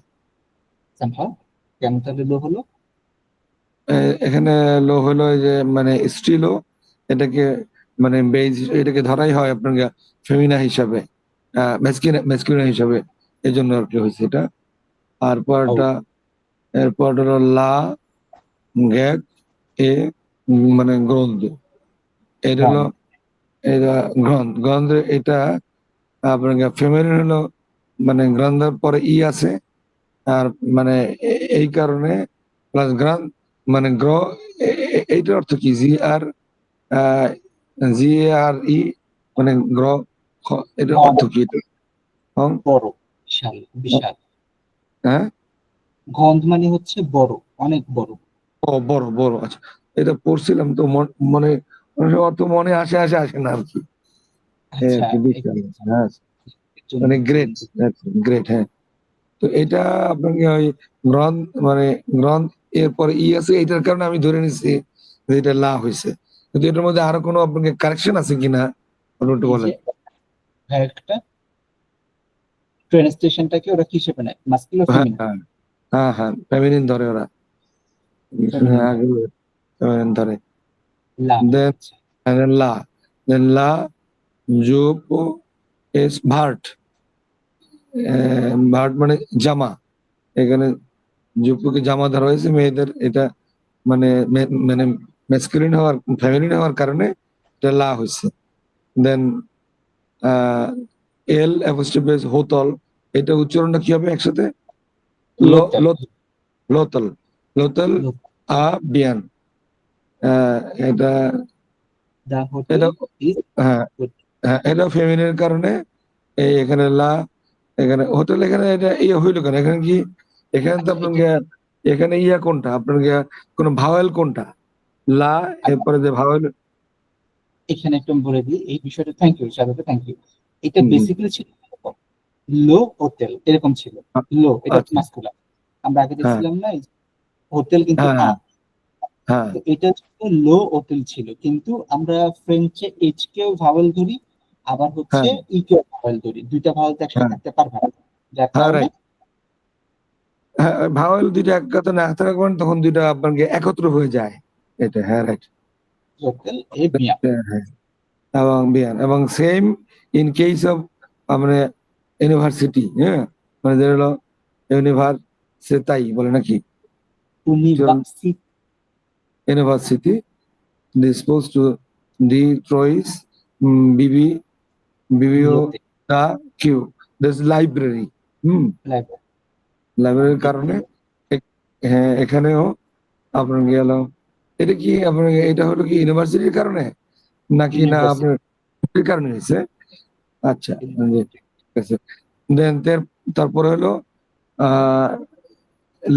S1: সাম্পা কেন তাহলে লো হলো?
S3: এখানে লো হলো এই যে মানে স্টিলো, এটাকে মানে বেজ, এটাকে ধরাই হয় আপনাকে ফেমিনা হিসাবে, মেসকিউলিন হিসাবে, এই জন্য আর কি হয়েছে এটা। আর পরটা, এরপর হলো লা গ্যাগ এ মানে গ্রন্থ, এটা হলো এটা গ্রন্থ, এটা আপনার ফেমিনিন হলো মানে গ্রন্থের পরে ই আছে, আর মানে এই কারণে প্লাস গ্রান্থ মানে এইটার অর্থ কি? জি আর ই মানে এটার অর্থ কি?
S1: বড়, বিশাল, বিশাল।
S3: হ্যাঁ,
S1: গন্ধ মানে হচ্ছে বড়, অনেক বড়।
S3: ও বড়, বড়। আচ্ছা, এটা পড়ছিলাম তো মানে অর্থ মনে আসে আসে না আর কি।
S1: আচ্ছা,
S3: বিশাল, হ্যাঁ, মানে গ্রেট, গ্রেট। হ্যাঁ, তো এটা আপনাকে ওই গ্রন্থ মানে গ্রন্থ এরপরে ই আছে, এটার কারণে আমি ধরে নিচ্ছি যে এটা লা হয়েছে। কিন্তু এটার মধ্যে আরো কোনো আপনাকে কারেকশন আছে কিনা আপনি একটু
S1: এই
S3: বলেন।
S1: যে একটা ট্রেন স্টেশনটাকে ওরা কি হিসেবে নেয়, মাস্কুল ও
S3: হ্যাঁ
S1: ফেমিনিন?
S3: হ্যাঁ হ্যাঁ হ্যাঁ ফেমিনিন ধরে ওরা,
S1: ফেমিনিন
S3: ফেমিনিন ধরে।
S1: লা
S3: দেন
S1: আচ্ছা
S3: লা, দেন লা জুপ এস ভার্ট, ভার্ট মানে জামা, এখানে জুপুকে জামা ধরা হয়েছে মেয়েদের, এটা মানে মানে ম্যাসকুলিন হওয়ার ফেমিনিন হওয়ার কারণে এটা লা হয়েছে। দেন এল অ্যাপোস্ট্রোফি হোতল, এটা উচ্চারণটা কি হবে একসাথে?
S1: লোতেল
S3: লোতল, লোতল আ বিয়ান। এটা
S1: দা হোটেল
S3: এটা
S1: ইজ
S3: হ্যাঁ হ্যাঁ এটা ফেমিনের কারণে এই এখানে লা, এখানে হোটেল, এখানে এটা ইয়ে হইলো কেন এখানে কি? এখানে তো
S1: আচ্ছা
S3: আপনার
S1: এটা
S3: এখানে ইয়া কোনটা আপনার কোন ভাওয়েল কোনটা? লা এরপরে যে ভাওয়েল।
S1: এখানে একটু আমি বলে দিই এই বিষয়টা, thank you Sadat, thank you. এটা
S3: হুম,
S1: বেসিক্যালি ছিল লো হোটেল এরকম ছিল, লো এটা
S3: আচ্ছা
S1: মাস্কুলার। আমরা আগে
S3: হ্যাঁ
S1: দেখছিলাম না হোটেল কিন্তু
S3: হ্যাঁ
S1: আ,
S3: হ্যাঁ
S1: তো এটা ছিল লো হোটেল ছিল, কিন্তু আমরা ফ্রেঞ্চে এইচ কেও ভাওয়েল ধরি, আবার হচ্ছে
S3: হ্যাঁ
S1: ই কেও ভাওয়েল ধরি, দুইটা ভাওয়েল তো একসাথে
S3: হ্যাঁ
S1: থাকতে পারবে না, যার
S3: হ্যাঁ
S1: কারণে
S3: রাইট। হ্যাঁ ভাওয়েল দুইটা এক কথা না থাকার কারণে তখন দুইটা আপনার একত্র হয়ে যায়, এটা হ্যাঁ রাইট।
S1: হোটেল এ মিয়া।
S3: হ্যাঁ এবং বিয়ান এবং সেম ইন কেস অফ মানে ইউনিভার্সিটি, হ্যাঁ মানে যেটা হলো ইউনিভার্সিটাই বলে নাকি,
S1: ইউনিভার্সিটি
S3: ইউনিভার্সিটি ডিসপোজ টু ডি ট্রয়েস বিবি বিবিও
S1: লোতে
S3: দা কিউ, দিস লাইব্রেরি। হুম,
S1: লাইব্রেরি
S3: লাইব্রেরির কারণে হ্যাঁ এখানেও আপনার গেল, এটা কি আপনার এটা হলো কি ইউনিভার্সিটির কারণে নাকি না
S1: ইউনিভার্সিটি
S3: আপনার কারণে হয়েছে? আচ্ছা ঠিক আছে। দেন তারপরে হলো আহ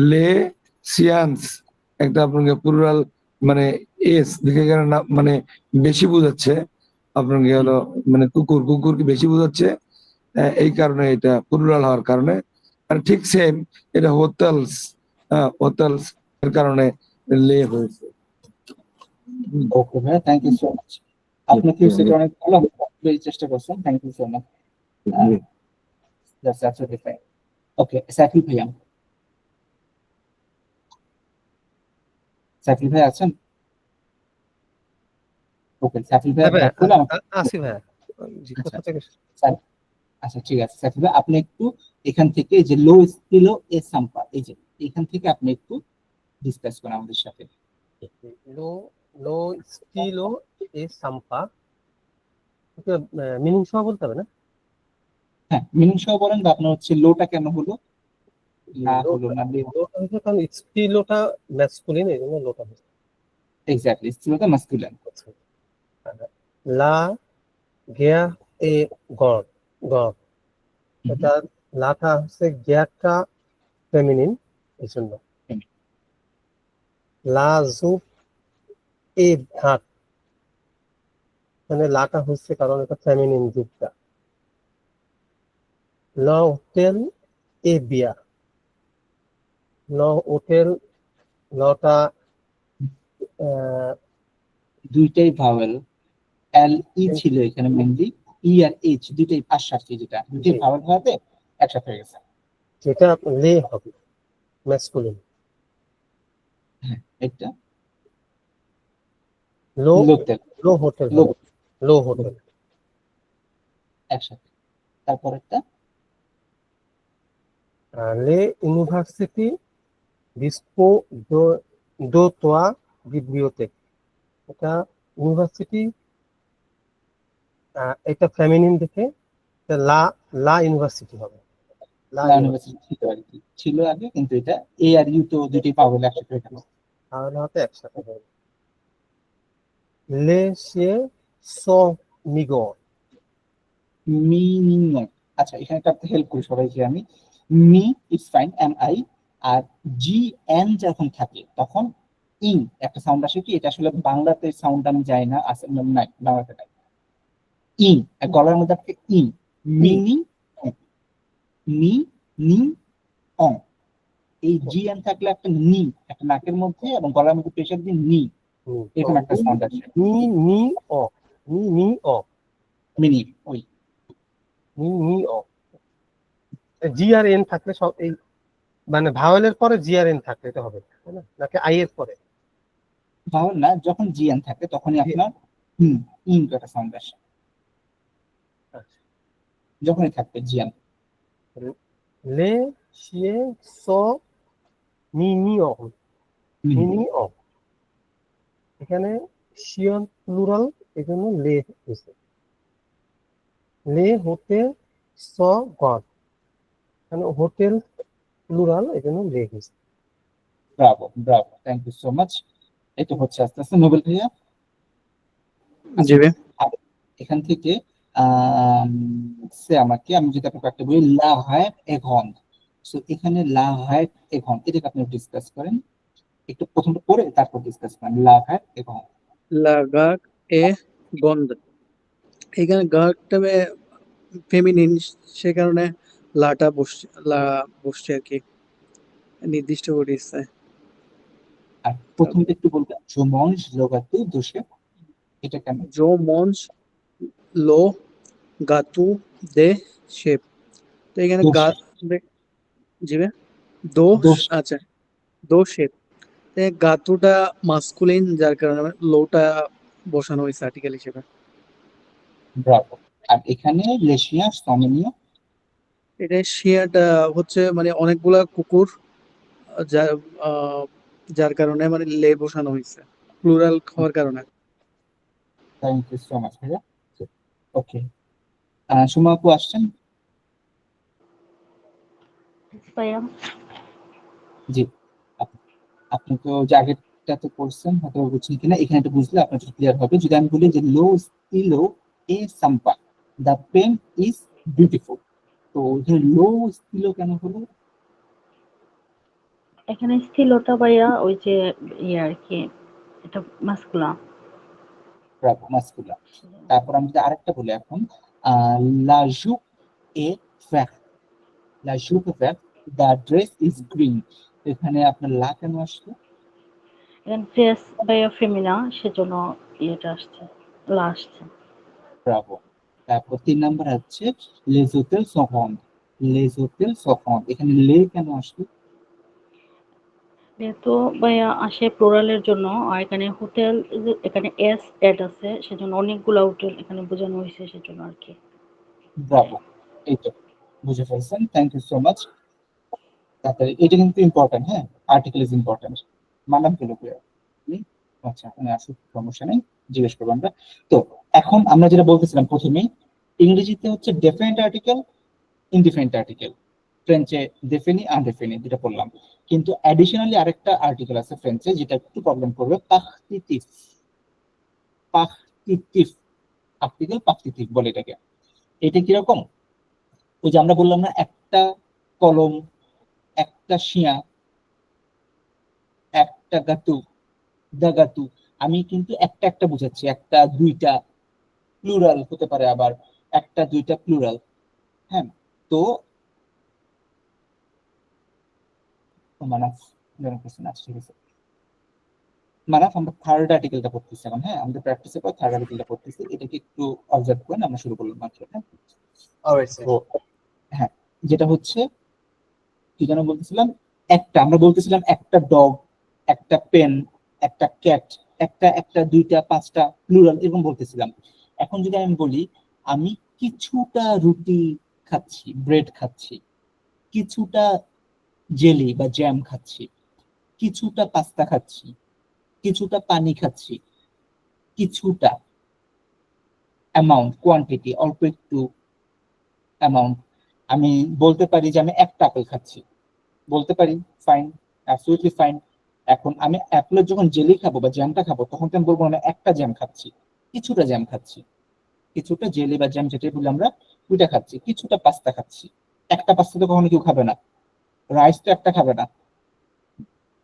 S3: লে সিয়ান্স, একটা আপনাকে প্লুরাল মানে এস দেখে গেলে না মানে বেশি বোঝাচ্ছে আপনাকে হলো মানে কুকুর, কুকুরকে বেশি বোঝাচ্ছে, এই কারণে এটা প্লুরাল হওয়ার কারণে। আর ঠিক সেম এটা হোটেলস, হোটেলস এর কারণে লে হয়েছে।
S1: ওকে ভাই, থ্যাংক ইউ সো মাচ। আপনি কি সেটা অনেক ভালো চেষ্টা করছেন, thank you so much. That's absolutely fine. Okay Sakib ভাইয়া, সাকিব ভাই আছেন? ওকে সাকিব ভাই
S5: হ্যাঁ ভাই,
S1: ব্যাক করলে আমাকে
S5: আসি ভাই। জি,
S1: আচ্ছা
S5: কোথা থেকে?
S1: আচ্ছা ঠিক আছে সাকিব ভাই, আপনি একটু এখান থেকে এই যে লো স্কিলো এ সাম্পা, এই যে এখান থেকে আপনি একটু ডিসকাস করেন আমাদের সাথে।
S5: লো লো স্টিলো এ সাম্পা, মিনিং সহ বলতে হবে না?
S1: হ্যাঁ মিনিং সহ বলেন, বা আপনার হচ্ছে লোটা কেন হলো, না হলো
S5: লোটা
S1: না লে,
S5: লোটা হচ্ছে কারণ স্টিলোটা ম্যাসকুলিন, এই জন্য লোটা হচ্ছে।
S1: এক্স্যাক্টলি স্কিলোটা মাস্কুলিন।
S5: লা গেয়া এ গড, গড, এটা লাটা হচ্ছে গেয়াটা ফেমিনিন, এই জন্য। লা জুপ এ ভাট, মানে লাটা হচ্ছে কারণ এটা ফেমিনিন যুগটা। ল হোটেল এ বিয়া, ল হোটেল, লটা
S1: দুইটাই ভাওয়েল, এল ই ছিল এখানে মেনলি, ই আর এইচ দুইটাই পাশাপাশি, যেটা দুইটাই
S5: জি,
S1: ভাওয়েল হওয়াতে একসাথে হয়ে গেছে।
S5: যেটা লে হবে ম্যাসকুলিন।
S1: হ্যাঁ এটা
S5: লো
S1: লোতেল,
S5: লো হোটেল
S1: লো
S5: হবে, লো হোটেল।
S1: একসাথে। তারপর একটা
S5: লে ইউনিভার্সিটি ডিসপো দো তোয়া বিব্লিওটেক, এটা ইউনিভার্সিটি, এটা ফেমিনিন দেখে এটা লা লা ইউনিভার্সিটি হবে, লা ইউনিভার্সিটি।
S1: ইউনিভার্সিটি ছিল আর কি, ছিল আগে, কিন্তু এটা এ আর ইউ তো দুইটাই ভাওয়েল একসাথে হয়ে গেল।
S5: তাহলে হয়তো একসাথে হবে। লে সে সো মিগো,
S1: মিনিং, আচ্ছা এখানে একটা হেল্প করি সবাইকে আমি, মি ইটস ফাইন এম আই, আর জি এন যখন থাকে তখন ইং একটা সাউন্ড আসে, কি এটা আসলে বাংলাতে সাউন্ড আমি যাই না, আসলে নাই বাংলাতে নাই, ইং গলার মধ্যে থাকে ইং, মিনিং, মি নি অং। এই জিএন থাকলে একটা নি, একটা নাকের মধ্যে এবং গলার মধ্যে প্রেশার দিয়ে নি, এরকম একটা সাউন্ড আসে।
S5: নি নি অ, নি নি অ,
S1: মিনি ওই
S5: নি নি অ। জি আর এন থাকলে সব এই মানে ভাওয়েলের পরে জি আর এন থাকলে এটা হবে, তাই না? নাকি আই এর পরে?
S1: ভাওয়াল না, যখন জিএন থাকে তখনই আপনার ইন একটা সাউন্ড আসে,
S5: আচ্ছা।
S1: যখনই থাকবে জিএন।
S5: লে শিয়ে স নি নি অ, নি নি অ। এখানে শিয়ন প্লুরাল, এজন্য লে হয়েছে। লে হতে স গড, মানে হোটেল প্লুরাল, এজন্য লে হয়েছে।
S1: Bravo bravo, thank you so much. এটা হচ্ছে আস্তে আস্তে নোবেল ভাইয়া।
S4: জি ভাই।
S1: আর এখান থেকে সে আমাকে, আমি যদি আপনাকে একটা বলি লা হায় এঘন, সো এখানে লা হায় এঘন, এটাকে আপনি ডিসকাস করেন একটু, প্রথমটা পড়ে তারপর ডিসকাস করেন লা হায় এঘন।
S4: লাগাক এ গন্ধ, এখানে গাকটা ফেমিনিন, সে কারণে লাটা বসছে, লা বসছে আর কি, নির্দিষ্ট করে দিচ্ছে।
S1: আর প্রথমটা একটু বলবেন জোমঞ্জ লোগাতু দোষে, এটা কেন?
S4: জো মঞ্চ লো গাতু দে শেপ, তো এখানে গা,
S1: দোষে,
S4: জি ভাই, দো,
S1: দোষ।
S4: আচ্ছা, দো শেপ, গাতুটা মাস্কুলিন, যার কারণে লোটা বসানো হয়েছে আর্টিকেল হিসেবে।
S1: ব্রাভো। আর এখানে লেশিয়া সমেনীয়,
S4: এটা শিয়াটা হচ্ছে মানে অনেকগুলা কুকুর, যার আহ, যার কারণে মানে লে বসানো হয়েছে, প্লুরাল হওয়ার কারণে।
S1: থ্যাংক ইউ সো মাচ ভাইয়া। ওকে, সুমা আপু আসছেন?
S7: ভাইয়া
S1: জি, আপনি তো যে আগেরটাতে পড়ছেন হয়তো বুঝছেন কিনা, এখানে একটু বুঝলে আপনার ক্লিয়ার হবে। যদি আমি বলি যে লো স্টিলো এ সাম্পা, দ্য পেন ইজ বিউটিফুল, তো লো স্টিলো কেন হলো?
S7: এখানে স্থিলতা ভাইয়া ওই যে ইয়ে আর কি, এটা মাস্কুলা।
S1: ব্রাভো, মাস্কুলা। তারপর আমি যদি আরেকটা বলি এখন, লা জুপ এ ফ্যাক, লা জুপ এ ফ্যাক, দ্য ড্রেস ইজ গ্রিন, এখানে আপনার লা কেন আসলো?
S7: এখানে ড্রেস ভাইয়া ফেমিনা, সেজন্য ইয়েটা আসছে, লা আসছে।
S1: ব্রাভো। তারপর 3 নাম্বার হচ্ছে les hôtels sont ronds, les hôtels sont ronds, এখানে লে কেন আসলো?
S7: যেহেতু ভাইয়া আসে প্লুরালের জন্য, আর এখানে হোটেল, এখানে এস এড আছে, সেজন্য অনেকগুলা হোটেল এখানে বোঝানো হয়েছে, সেজন্য আর কি।
S1: ব্রাভো, এই তো বুঝে ফেলছেন, থ্যাংক ইউ সো মাচ। তারপরে এটা কিন্তু ইম্পর্টেন্ট, হ্যাঁ, আর্টিকেল ইজ ইম্পর্টেন্ট, মানাম গুলো ক্লিয়ার। আচ্ছা, মানে আসুক, সমস্যা নেই, জিজ্ঞেস করবো আমরা। তো এখন আমরা যেটা বলতেছিলাম প্রথমেই, ইংরেজিতে হচ্ছে ডেফিনিট আর্টিকেল, ইনডিফিনিট আর্টিকেল, ফ্রেঞ্চে ডেফিনি আনডেফিনি, যেটা বললাম। কিন্তু অ্যাডিশনালি আরেকটা আর্টিকেল আছে ফ্রেঞ্চে, যেটা একটু প্রবলেম করবে, পাখতিটিভ, পাখতিটিভ আর্টিকেল, পাখতিটিভ বলে এটাকে। এটা কিরকম? ওই যে আমরা বললাম না, একটা কলম, একটা শিয়া, একটা গাতু, দা গাতু, আমি কিন্তু একটা একটা বুঝাচ্ছি, একটা দুইটা প্লুরাল হতে পারে, আবার একটা দুইটা প্লুরাল, হ্যাঁ। তো মানাফ ঠিক আছে, মানাফ আমরা থার্ড আর্টিকেলটা পড়তেছি এখন, হ্যাঁ, আমাদের প্র্যাকটিসের পর থার্ড আর্টিকেলটা পড়তেছি, এটাকে একটু অবজার্ভ করেন, আমরা শুরু করলাম মাত্র, হ্যাঁ।
S6: Alright, sir.
S1: তো হ্যাঁ, যেটা হচ্ছে কি যেন বলতেছিলাম, আমরা বলতেছিলাম একটা ডগ, একটা পেন, একটা ক্যাট, একটা একটা দুইটা পাঁচটা প্লুরাল এরকম বলতেছিলাম। এখন যদি আমি বলি আমি কিছুটা রুটি খাচ্ছি, ব্রেড খাচ্ছি, কিছুটা জেলি বা জ্যাম খাচ্ছি, কিছুটা পাস্তা খাচ্ছি, কিছুটা পানি খাচ্ছি, কিছুটা অ্যামাউন্ট, কোয়ান্টিটি, অল্প একটু অ্যামাউন্ট, আমি বলতে পারি যে আমি একটা আপেল খাচ্ছি, বলতে পারি, ফাইন, অ্যাবসলিউটলি ফাইন। এখন আমি অ্যাপেলের যখন জেলি খাবো বা জ্যামটা খাবো, তখন তো আমি বলবো আমি একটা জ্যাম খাচ্ছি, কিছুটা জ্যাম খাচ্ছি, কিছুটা জেলি বা জ্যাম যেটাই বলি আমরা, ওইটা খাচ্ছি, কিছুটা পাস্তা খাচ্ছি। একটা পাস্তা তো কখনো কেউ খাবে না, রাইস তো একটা খাবে না,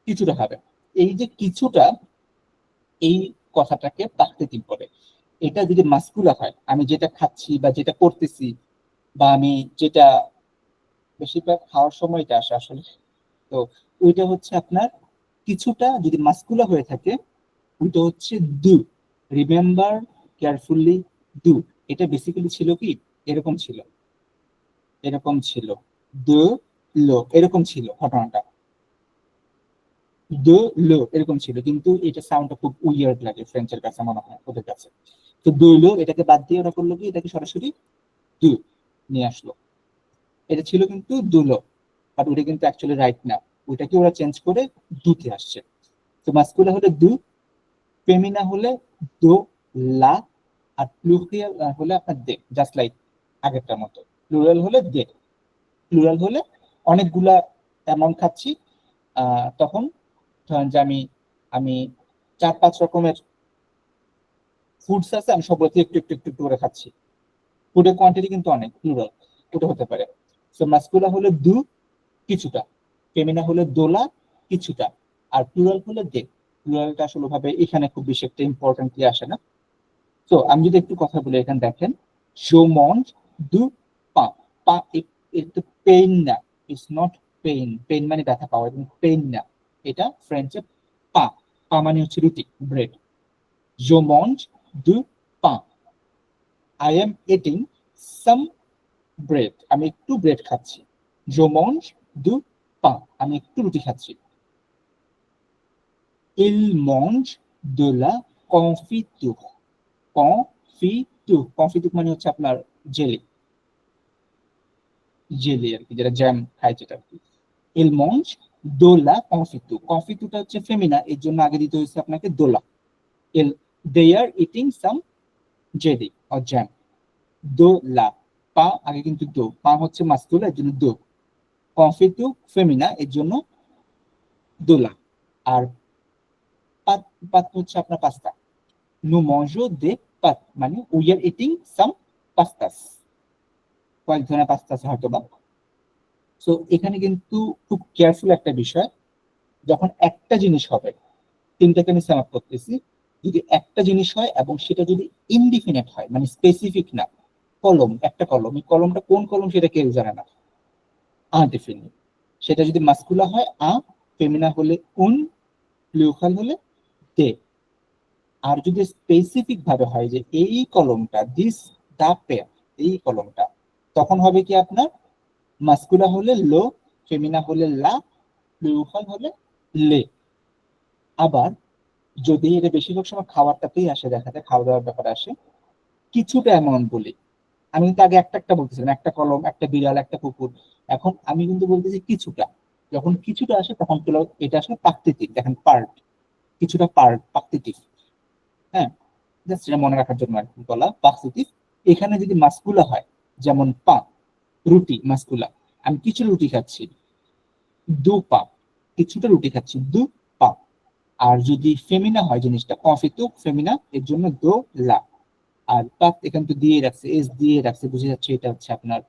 S1: কিছুটা খাবে। এই যে কিছুটা, এই কথাটাকে পাকতেটিভ বলে। এটা যদি মাস্কুলার হয়, আমি যেটা খাচ্ছি বা যেটা করতেছি বা আমি যেটা বেশিরভাগ খাওয়ার সময় এটা আসে আসলে। তো ওইটা হচ্ছে আপনার কিছুটা যদি মাস্কুলার হয়ে থাকে, ওইটা হচ্ছে দু। রিমেম্বার কেয়ারফুলি, দু। এটা বেসিক্যালি ছিল কি, এরকম ছিল, এরকম ছিল, দু লো, এরকম ছিল ঘটনাটা, দু লো এরকম ছিল, কিন্তু এটা সাউন্ডটা খুব উইয়ার্ড লাগে ফ্রেঞ্চের কাছে, মনে হয় ওদের কাছে। তো দু লো এটাকে বাদ দিয়ে ওরা করলো কি, এটাকে সরাসরি দু নিয়ে আসলো। এটা ছিল কিন্তু দুলো, বাট ওটা কিন্তু অ্যাকচুয়ালি রাইট না, ওইটাকে ওরা চেঞ্জ করে দুতে আসছে। তো মাস্কুলার হলে দু, ফেমিনা হলে দো লা, আর প্লুরাল হলে আপনার দে, জাস্ট লাইক আগেরটার মতো। প্লুরাল হলে দে, প্লুরাল হলে অনেকগুলা অ্যামাউন্ট খাচ্ছি, তখন ধরেন যে আমি আমি 4-5 রকমের ফুডস আছে, আমি সবগুলোতে একটু একটু একটু একটু করে খাচ্ছি, ফুডের কোয়ান্টিটি কিন্তু অনেক, প্লুরাল ওটা হতে পারে। সো মাস্কুলার হলে দু কিছুটা, ফেমিনা হলে দোলা কিছুটা, আর প্লুরাল হলে দে। প্লুরালটা আসলে ভাবে এখানে খুব বেশি একটা ইম্পর্টেন্টলি আসে না। তো আমি যদি একটু কথা বলি, এখানে দেখেন je mange du pain, পা একটু পেইন না, ইটস নট পেইন, পেইন মানে ব্যথা পাওয়া, এবং পেইন না, এটা ফ্রেঞ্চে পা, পা মানে হচ্ছে রুটি, bread. je mange du pain, I am eating some bread, আমি একটু ব্রেড খাচ্ছি। je mange du pain, আমি একটু রুটি খাচ্ছি। il mange de la confiture, কনফিটিউর মানে হচ্ছে আপনার জেলি, জেলি আর কি, যেটা জ্যাম খায় যেটা আর কি। il mange de la confiture, কনফিটিউরটা হচ্ছে ফেমিনা, এর জন্য আগে দিতে হয়েছে আপনাকে দোলা। they are eating some jelly or jam, দোলা, পা আগে কিন্তু দো, পা হচ্ছে মাস্কুলার, এর জন্য দো, কনফিটিউর ফেমিনা, এর জন্য দোলা। আর পাত, পাত হচ্ছে আপনার pasta, nous mangeons des pâtes, মানে we are eating some pastas, কয়েক ধরনের পাস্তা আছে হয়তো বা। সো এখানে কিন্তু খুব কেয়ারফুল একটা বিষয়, যখন একটা জিনিস হবে, তিনটাকে আমি সাম আপ করতেছি, যদি একটা জিনিস হয় এবং সেটা যদি ইনডিফিনিট হয়, মানে স্পেসিফিক না, কলম, একটা কলম, এই কলমটা কোন কলম সেটা কেউ জানে না, আনডিফিনিট, সেটা যদি মাস্কুলার হয় আ, ফেমিনা হলে উন, প্লুরাল হলে দে। আর যদি স্পেসিফিক ভাবে হয় যে এই কলমটা, দিস দা পেন, এই কলমটা, তখন হবে কি আপনার মাস্কুলার হলে লো, ফেমিনা হলে লা, প্লুরাল হলে লে। আবার যদি এটা বেশিরভাগ সময় খাবারটাতেই আসে, দেখা যায় খাওয়া দাওয়ার ব্যাপারে আসে, কিছুটা অ্যামাউন্ট বলি, আমি কিন্তু আগে একটা একটা বলতেছিলাম, একটা কলম, একটা বিড়াল, একটা কুকুর, এখন আমি কিন্তু বলতেছি কিছুটা। যখন কিছুটা আসে তখন এটা আসলে প্রাকৃতিক, দেখেন পার্ট, কিছুটা পার্ট প্রাকৃতিক, হ্যাঁ, জাস্ট এটা মনে রাখার জন্য আর কি বলা, প্রাকৃতিক। এখানে যদি মাস্কুলা হয়, যেমন পা, রুটি মাস্কুলা, আমি কিছু রুটি খাচ্ছি, দু পা, কিছুটা রুটি খাচ্ছি, দু পা। আর যদি ফেমিনা হয় জিনিসটা, কফিতু ফেমিনা, এর জন্য দো লা, আর পাত এখানে তো দিয়ে রাখছে, এস দিয়ে রাখছে, বুঝে যাচ্ছে এটা হচ্ছে আপনার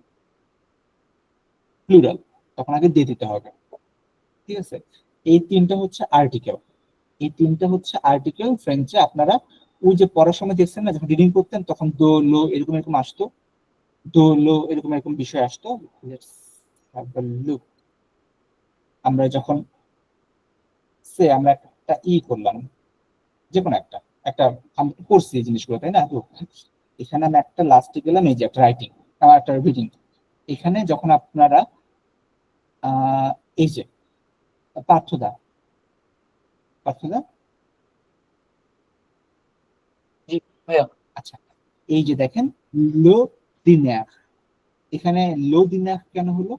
S1: প্লুরাল, তখন আগে দিয়ে দিতে হবে, ঠিক আছে। এই তিনটা হচ্ছে আর্টিকেল, এই তিনটা হচ্ছে আর্টিকেল ফ্রেঞ্চে। আপনারা ওই যে পড়ার সময় দেখছেন না, যখন রিডিং করতেন তখন দো লো এরকম এরকম আসতো, দো লো এরকম এরকম বিষয় আসতো। Let's have a look. আমরা যখন আমরা একটা করলাম, যে কোনো একটা একটা আমরা করছি এই জিনিসগুলো, তাই না? তো এখানে আমি একটা লাস্টে গেলাম, এই যে একটা রাইটিং, আমার একটা রিডিং, এখানে যখন আপনারা এই যে পার্থদা, পার্থদা,
S2: জি ভাইয়া।
S1: আচ্ছা, এই যে দেখেন লো দিনার, এখানে লো দিনার কেন হলো?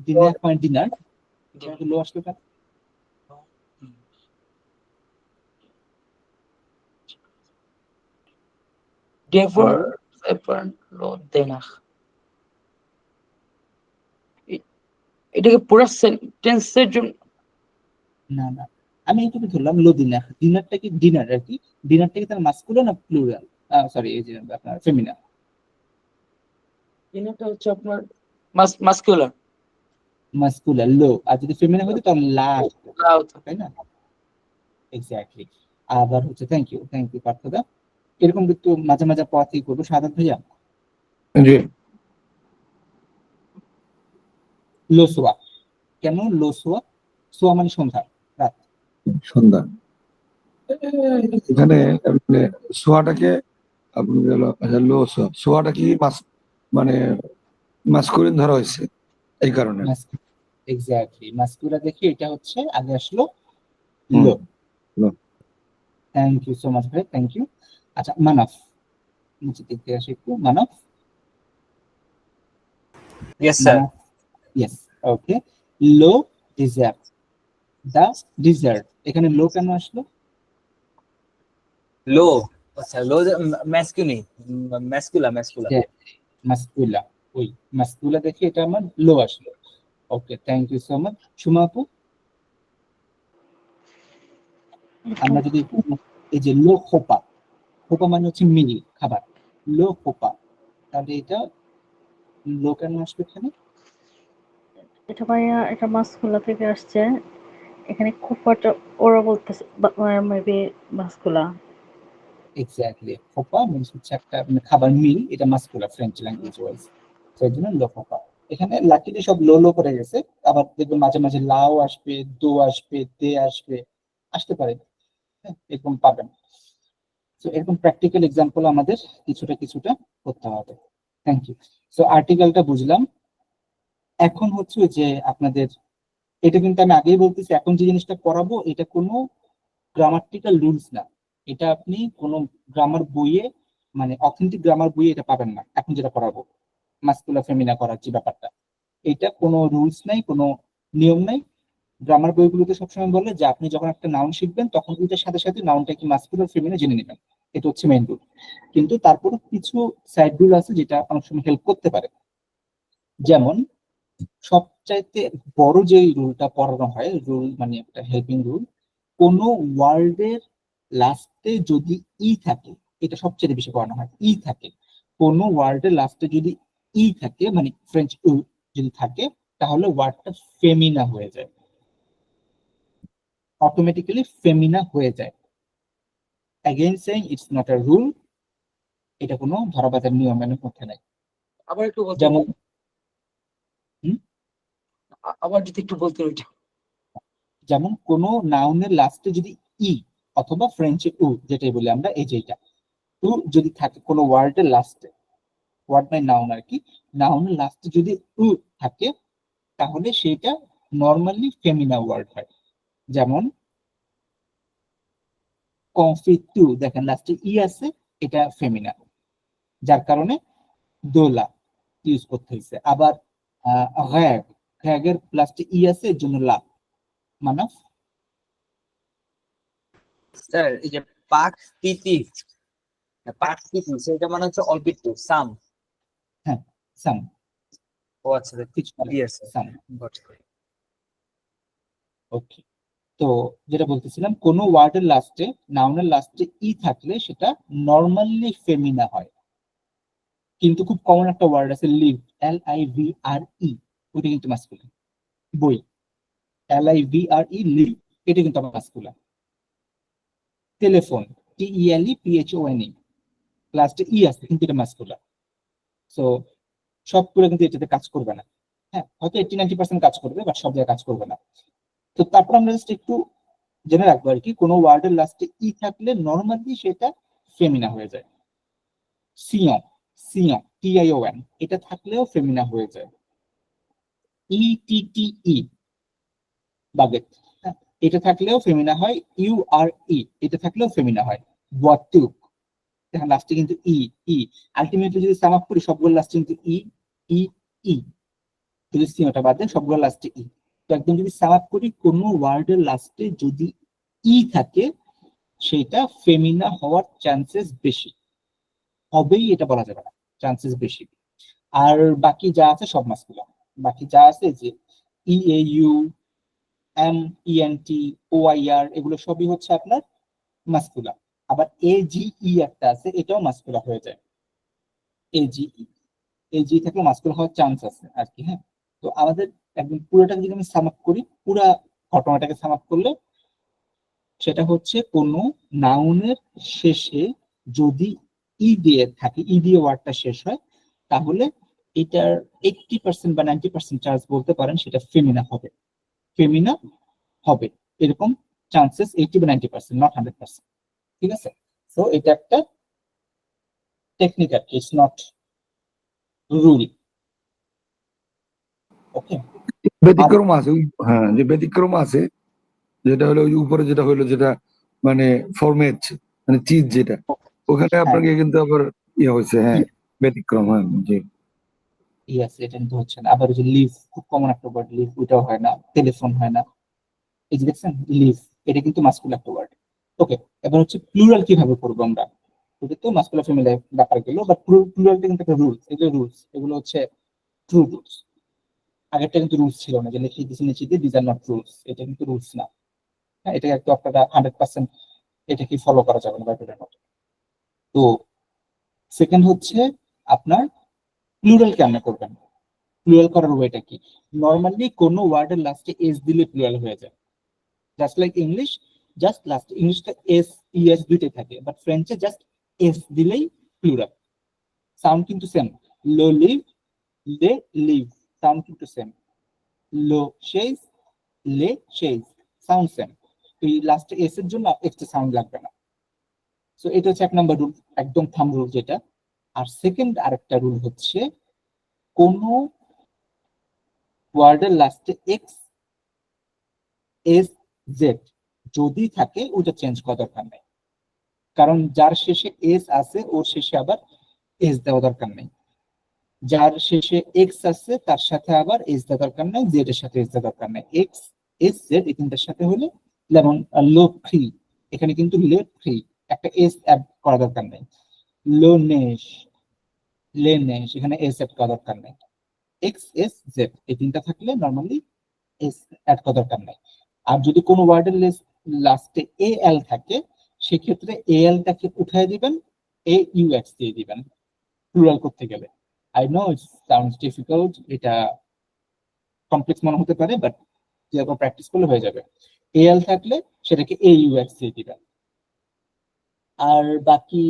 S1: দিনার মানে ডিনার, লো আসলো কেন?
S2: ডেভার লো দেনা, এটাকে পুরো সেন্টেন্সের জন্য
S1: না না, আমি এইটুকু ধরলাম লো দিনার, ডিনারটা কি ডিনার আর কি, ডিনারটা কি তার মাস্কুলার না প্লুরাল, সরি এই যে আপনার ফেমিনা,
S2: এটা হচ্ছে আপনার মাস্কুলার।
S1: মাস্কুলার লো, আর যদি ফেমিনা হতো তাহলে লা আসতো,
S2: লাউ
S1: তাই না? এক্স্যাক্টলি। আবার হচ্ছে থ্যাংক ইউ পার্থদা, এরকম কিন্তু মাঝে মাঝে পথই করবো। সাদা ভাইয়া,
S3: জি।
S1: লো সোয়া। কেন লো সোয়া? সোয়া মানে সন্ধ্যা, রাত।
S3: সন্ধ্যা। এখানে মানে সোয়াটাকে আপনি হলো আচ্ছা লো সোয়া, সোয়াটা কি মানে মাস্কুলিন ধরা হয়েছে এই কারণে।
S1: এক্স্যাক্টলি, মাস্কুলা দেখি এটা হচ্ছে আগে আসলো
S3: হুম,
S1: লো।
S3: লো।
S1: থ্যাংক ইউ সো মাচ ভাই, থ্যাংক ইউ। আচ্ছা মানাফ, নিচে দেখতে আসি একটু। Manaf,
S6: Yes, sir.
S1: Manaf, yes, okay. লো ডিজার্ট, দা ডিজার্ট, এখানে লো কেন আসলো?
S6: Low. আচ্ছা, low masculine, mascula.
S1: মাস্কুলা, ওই মাস্কুলা দেখে এটা আমার লো আসলো। Okay, thank you so much. Suma আপু, আমরা যদি এই যে লো খোপা, খোপা মানে হচ্ছে মিল খাবার, লো খোপা, তাহলে এটা লো কেন আসবে এখানে?
S7: এটা ভাইয়া এটা মাসকুলা থেকে আসছে, এখানে খোপাটা ওরা বলতেছে মেবি মাসকুলা।
S1: এক্স্যাক্টলি, খোপা মিনস হচ্ছে একটা মানে খাবার মিল, এটা মাস্কুলা ফ্রেঞ্চ ল্যাঙ্গুয়েজ ওয়াইজ, তো এর জন্য লো খোপা। এখানে লাকিলি সব লো লো করে গেছে, আবার দেখবেন মাঝে মাঝে লাও আসবে, দো আসবে, দে আসবে, আসতে পারে, হ্যাঁ, এরকম পাবেন। তো এরকম প্র্যাকটিক্যাল এক্সাম্পল আমাদের কিছুটা কিছুটা করতে হবে। Thank you. সো আর্টিকেলটা বুঝলাম। এখন হচ্ছে যে আপনাদের, এটা কিন্তু আমি আগেই বলতেছি, এখন যে জিনিসটা পড়াবো এটা কোনো গ্রামাটিক্যাল রুলস না। এটা আপনি কোনো গ্রামার বইয়ে, মানে অথেন্টিক গ্রামার বইয়ে এটা পাবেন না। এখন যেটা পড়াবো মাস্কুলা ফেমিনা করার যে ব্যাপারটা, এটা কোনো রুলস নাই, কোনো নিয়ম নাই। গ্রামার বইগুলোতে সবসময় বলে যে আপনি যখন একটা নাউন শিখবেন তখন ওইটার সাথে সাথে নাউনটা কি মাস্কুলার ফেমিনা জেনে নেবেন, এটা হচ্ছে মেইন রুল। কিন্তু তারপরে কিছু সাইড রুল আছে যেটা অনেক সময় হেল্প করতে পারে। যেমন সবচাইতে বড় যে রুলটা পড়ানো হয়, রুল মানে একটা হেল্পিং রুল, কোনো ওয়ার্ডের লাস্টে যদি ই থাকে, এটা সবচেয়ে বেশি পড়ানো হয়। ই থাকে, কোনো ওয়ার্ডের লাস্টে যদি ই থাকে, মানে ফ্রেঞ্চ উ যদি থাকে, তাহলে ওয়ার্ডটা ফেমিনা হয়ে যায়, অটোমেটিক্যালি ফেমিনা হয়ে যায়। Again saying it's not a rule, এটা কোনো ধরাবাঁধা নিয়মের মধ্যে নাই।
S2: আবার একটু বলতে,
S1: যেমন হুম,
S2: আবার যদি একটু বলতে ওইটা।
S1: যেমন কোনো নাউনের লাস্টে যদি ই অথবা ফ্রেঞ্চে উ, যেটাই বলি আমরা, এই যেটা উ যদি থাকে কোনো ওয়ার্ডের লাস্টে, ওয়ার্ড বাই নাউন আর কি, নাউনের লাস্টে যদি উ থাকে, তাহলে সেটা নর্মালি ফেমিনা ওয়ার্ড হয়। যেমন কনফিটু, দেখেন লাস্টে ই আছে, এটা ফেমিনা, যার কারণে দোলা ইউজ করতে হয়েছে। আবার ঘ্যাগ, ঘ্যাগের লাস্টে ই আছে, এর জন্য লা। মানাফ,
S6: স্যার, এই যে পাকস্থিতি সেটা মানে হচ্ছে অল্প একটু, সাম।
S1: হ্যাঁ, সাম,
S6: ও আচ্ছা,
S1: কিছু
S6: ক্লিয়ার স্যার।
S1: সাম। ওকে, তো যেটা বলতেছিলাম, কোনো ওয়ার্ডের লাস্টে, নাউনের লাস্টে ই থাকলে সেটা নর্মালি ফেমিনা হয়। কিন্তু খুব কমন একটা ওয়ার্ড আছে লিভ, LIVRE, ওটা কিন্তু মাস্কুলিন। বই, LIVRE, লিভ, এটা কিন্তু মাস্কুলিন। টেলিফোন, TELEPHONE, লাস্টে ই আছে কিন্তু এটা মাস্কুলিন। সো সবগুলো কিন্তু এটাতে কাজ করবে না। হ্যাঁ, হয়তো 80-90% কাজ করবে, বাট সব জায়গায় কাজ করবে না। তো তারপর আমরা জাস্ট একটু জেনে রাখবো আর কি, কোনো ওয়ার্ডের লাস্টে ই থাকলে নর্মালি সেটা ফেমিনা হয়ে যায়। সিয়ন, সিয়ন, TION, এটা থাকলেও ফেমিনা হয়ে যায়। ETTE, বাগেট, হ্যাঁ, এটা থাকলেও ফেমিনা হয়। URE, এটা থাকলেও ফেমিনা হয়। ওয়াতুক, দেখেন লাস্টে কিন্তু ই, ই, আলটিমেটলি যদি সাম আপ করি সবগুলো লাস্টে কিন্তু ই, ই, ই, যদি সিওটা বাদ দেয় সবগুলো লাস্টে ই। তো একদম যদি সাম আপ করি, কোনো ওয়ার্ডের লাস্টে যদি ই থাকে সেটা ফেমিনা হওয়ার চান্সেস বেশি, হবেই এটা বলা যাবে না, চান্সেস বেশি। আর বাকি যা আছে সব মাস্কুলার, বাকি যা আছে যে EAU, MENT, OIR, এগুলো সবই হচ্ছে আপনার মাস্কুলার। আবার AGE একটা আছে, এটাও মাস্কুলার হয়ে যায়। AGE থাকলে মাস্কুলার হওয়ার চান্স আছে আর কি। হ্যাঁ, তো আমাদের একদম পুরোটাকে যদি আমি সাম আপ করি, পুরা ঘটনাটাকে সাম আপ করলে সেটা হচ্ছে কোনো নাউনের শেষে যদি ই দিয়ে থাকে, ই দিয়ে ওয়ার্ডটা শেষ হয়, তাহলে এটার 80% বা 90% চান্স বলতে পারেন সেটা ফেমিনা হবে। ফেমিনা হবে এরকম চান্সেস 80 বা 90%, নট 100%। ঠিক আছে, সো এটা একটা টেকনিক্যাল, ইটস নট রুল। ওকে,
S3: ব্যতিক্রম আছে হ্যাঁ, যে ব্যতিক্রম আছে, যেটা হলো ওই উপরে যেটা হলো, যেটা মানে ফরমেট মানে চিজ যেটা, ওখানে
S1: হ্যাঁ
S3: আপনাকে কিন্তু আবার ইয়ে হয়েছে, হ্যাঁ ব্যতিক্রম, হ্যাঁ জি।
S1: ইয়েস, এটা কিন্তু হচ্ছে না। আবার ওই যে লিভ, খুব কমন একটা ওয়ার্ড লিভ, ওইটাও হয় না। টেলিফোন হয় না। এই যে দেখছেন লিভ, এটা কিন্তু মাস্কুলার একটা ওয়ার্ড। ওকে, এবার হচ্ছে প্লুরাল কিভাবে করবো আমরা। ওটা তো মাস্কুলার ফেমিনাল ব্যাপার গেল, বাট প্লুরালটা কিন্তু একটা রুলস। এগুলো রুলস, এগুলো হচ্ছে ট্রু রুলস। আগেরটা কিন্তু রুলস ছিল না, যে লিখে দিচ্ছি নিচে দিয়ে দিজ আর নট রুলস, এটা কিন্তু রুলস না। হ্যাঁ, এটা একটু আপনারা 100% এটা কি ফলো করা যাবে না বাইবেলের মতো। তো সেকেন্ড হচ্ছে আপনার প্লুরাল কেমনে করবেন। প্লুরাল করার ওয়েটা কি, নর্মালি কোনো ওয়ার্ডের লাস্টে এস দিলে প্লুরাল হয়ে যায়। Just like English, just last ইংলিশটা এস ইএস দুইটাই থাকে, বাট ফ্রেঞ্চে জাস্ট এস দিলেই প্লুরাল। সাউন্ড কিন্তু same. Low leave, they live, sound কিন্তু সেম। লো শেজ, লে শেজ, সাউন্ড সেম। এই লাস্টে এস এর জন্য এক্সট্রা সাউন্ড লাগবে না। সো এটা হচ্ছে এক নম্বর রুল, একদম থাম রুল যেটা। আর সেকেন্ড আরেকটা রুল হচ্ছে, কোন ওয়ার্ডের লাস্টে এক্স এস জেড যদি থাকে ওটা চেঞ্জ করার দরকার নেই। কারণ যার শেষে এস আছে ওর শেষে আবার এস দেওয়া দরকার নেই। যার শেষে এক্স আছে তার সাথে আবার এস দেওয়া দরকার নেই, জেড এর সাথে এস দেওয়া দরকার নেই। এক্স এস জেড এই তিনটার সাথে হলে, যেমন লো ফ্রি, এখানে কিন্তু লে ফ্রি, একটা এস অ্যাড করা দরকার নেই। লো নেশ, লে নেশ, এখানে এস অ্যাড করা দরকার নেই। এক্স এস জেড এই তিনটা থাকলে নর্মালি এস অ্যাড করা দরকার নেই। আর যদি কোনো ওয়ার্ডের লাস্টে এ এল থাকে, সেক্ষেত্রে এ এলটাকে উঠায় দিবেন, এ ইউ এক্স দিয়ে দিবেন প্লুরাল করতে গেলে। I know it sounds difficult, এটা কমপ্লেক্স মনে হতে পারে, বাট যেরকম প্র্যাকটিস করলে হয়ে যাবে। এ এল থাকলে সেটাকে এ ইউ এক্স দিয়ে দিবেন। আর বাকি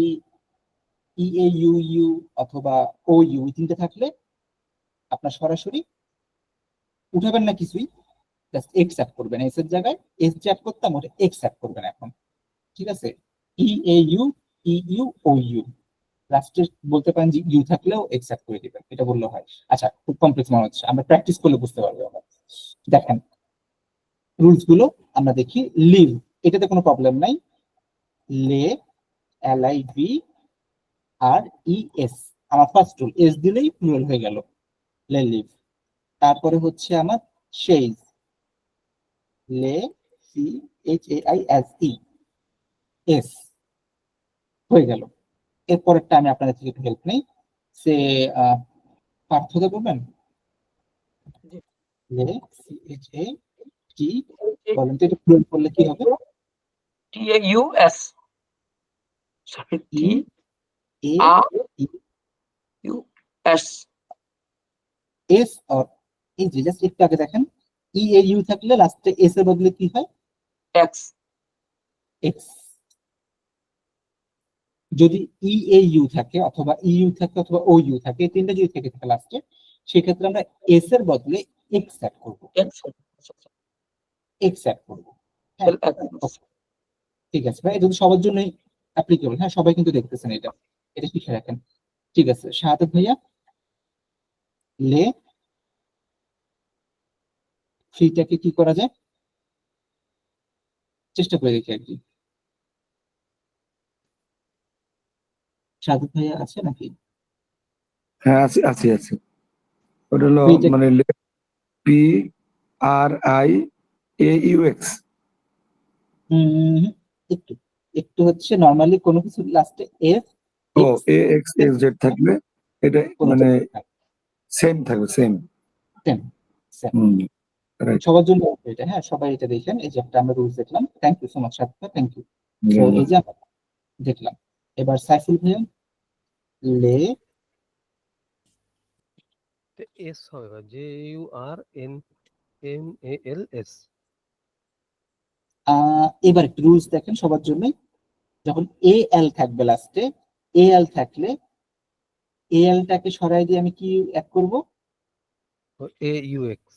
S1: ই এ ইউ ইউ অথবা ও ইউ তিনটে থাকলে আপনার সরাসরি উঠাবেন না কিছুই, জাস্ট এক্স অ্যাড করবেন। এস এর জায়গায় এস যে অ্যাড করতাম ওটা এক্স অ্যাড করবেন এখন। ঠিক আছে, E A U, E U, O U, লাস্টে বলতে পারেন যে ইউ থাকলেও এক্স অ্যাড করে দিবেন, এটা বললে হয়। আচ্ছা, খুব কমপ্লেক্স মনে হচ্ছে, আমরা প্র্যাকটিস করলে বুঝতে পারবো আমরা। দেখেন রুলস গুলো আমরা দেখি। লিভ, এটাতে কোনো প্রবলেম নাই। লে, L I V R E S, আমার ফার্স্ট রুল, এস দিলেই প্লুরাল হয়ে গেল, লে লিভ। তারপরে হচ্ছে আমার শেজ, লে C H A I S E, S হয়ে গেল। এরপরেরটা আমি আপনাদের থেকে একটু হেল্প নেই, সে পার্থক্য করবেন।
S2: জি।
S1: লে সি এইচ এ টি, বলেন তো এটা প্লুরাল করলে কি হবে।
S2: T A U S, sorry
S1: E
S2: T
S1: A
S2: আ ইউ এস,
S1: এস আর, এই যে জাস্ট একটু আগে দেখেন, ই এ ইউ থাকলে লাস্টে এস এর বদলে কি হয়,
S2: এক্স।
S1: এক্স। যদি ই এ ইউ থাকে অথবা ইউ থাকে অথবা ও ইউ থাকে, এই তিনটা যদি থেকে থাকে লাস্টে, সেক্ষেত্রে আমরা এস এর বদলে এক্স অ্যাড করবো,
S2: এক্স।
S1: এক্স অ্যাড করবো। হ্যাঁ, okay, ঠিক আছে ভাই, এটা তো সবার জন্যই অ্যাপ্লিকেবল। হ্যাঁ, সবাই কিন্তু দেখতেছেন এটা, এটা শিখে রাখেন। ঠিক আছে, শাহাদাত ভাইয়া, লে ফ্রিটাকে কি করা যায়, চেষ্টা করে দেখি আর কি। শাহাদাত ভাইয়া আছে নাকি?
S3: হ্যাঁ আছি আছি আছি। ওটা হলো
S1: ফ্রিটা,
S3: মানে P R I A U X.
S1: একটু একটু হচ্ছে নর্মালি কোনো কিছু লাস্টে F
S3: O
S1: X,
S3: A X X Z থাকলে এটা
S1: কোনো
S3: মানে সেম থাকবে, same.
S1: Same same
S3: hmm, right.
S1: সবার জন্য এটা। হ্যাঁ, সবাই এটা দেখেন, এই যে একটা আমরা রুলস দেখলাম। থ্যাংক ইউ সো মাচ সাথে, থ্যাংক ইউ। তো এই যে আমরা দেখলাম, এবার সাইফুল ভাইয়া, লে
S5: এস হবে, J U R N M A L S.
S1: এবার একটু রুলস দেখেন সবার জন্য। যখন এ এল থাকবে লাস্টে, এ এল থাকলে এল টাকে সরাই দিয়ে আমি কি অ্যাড করব?
S5: এ ইউ এক্স।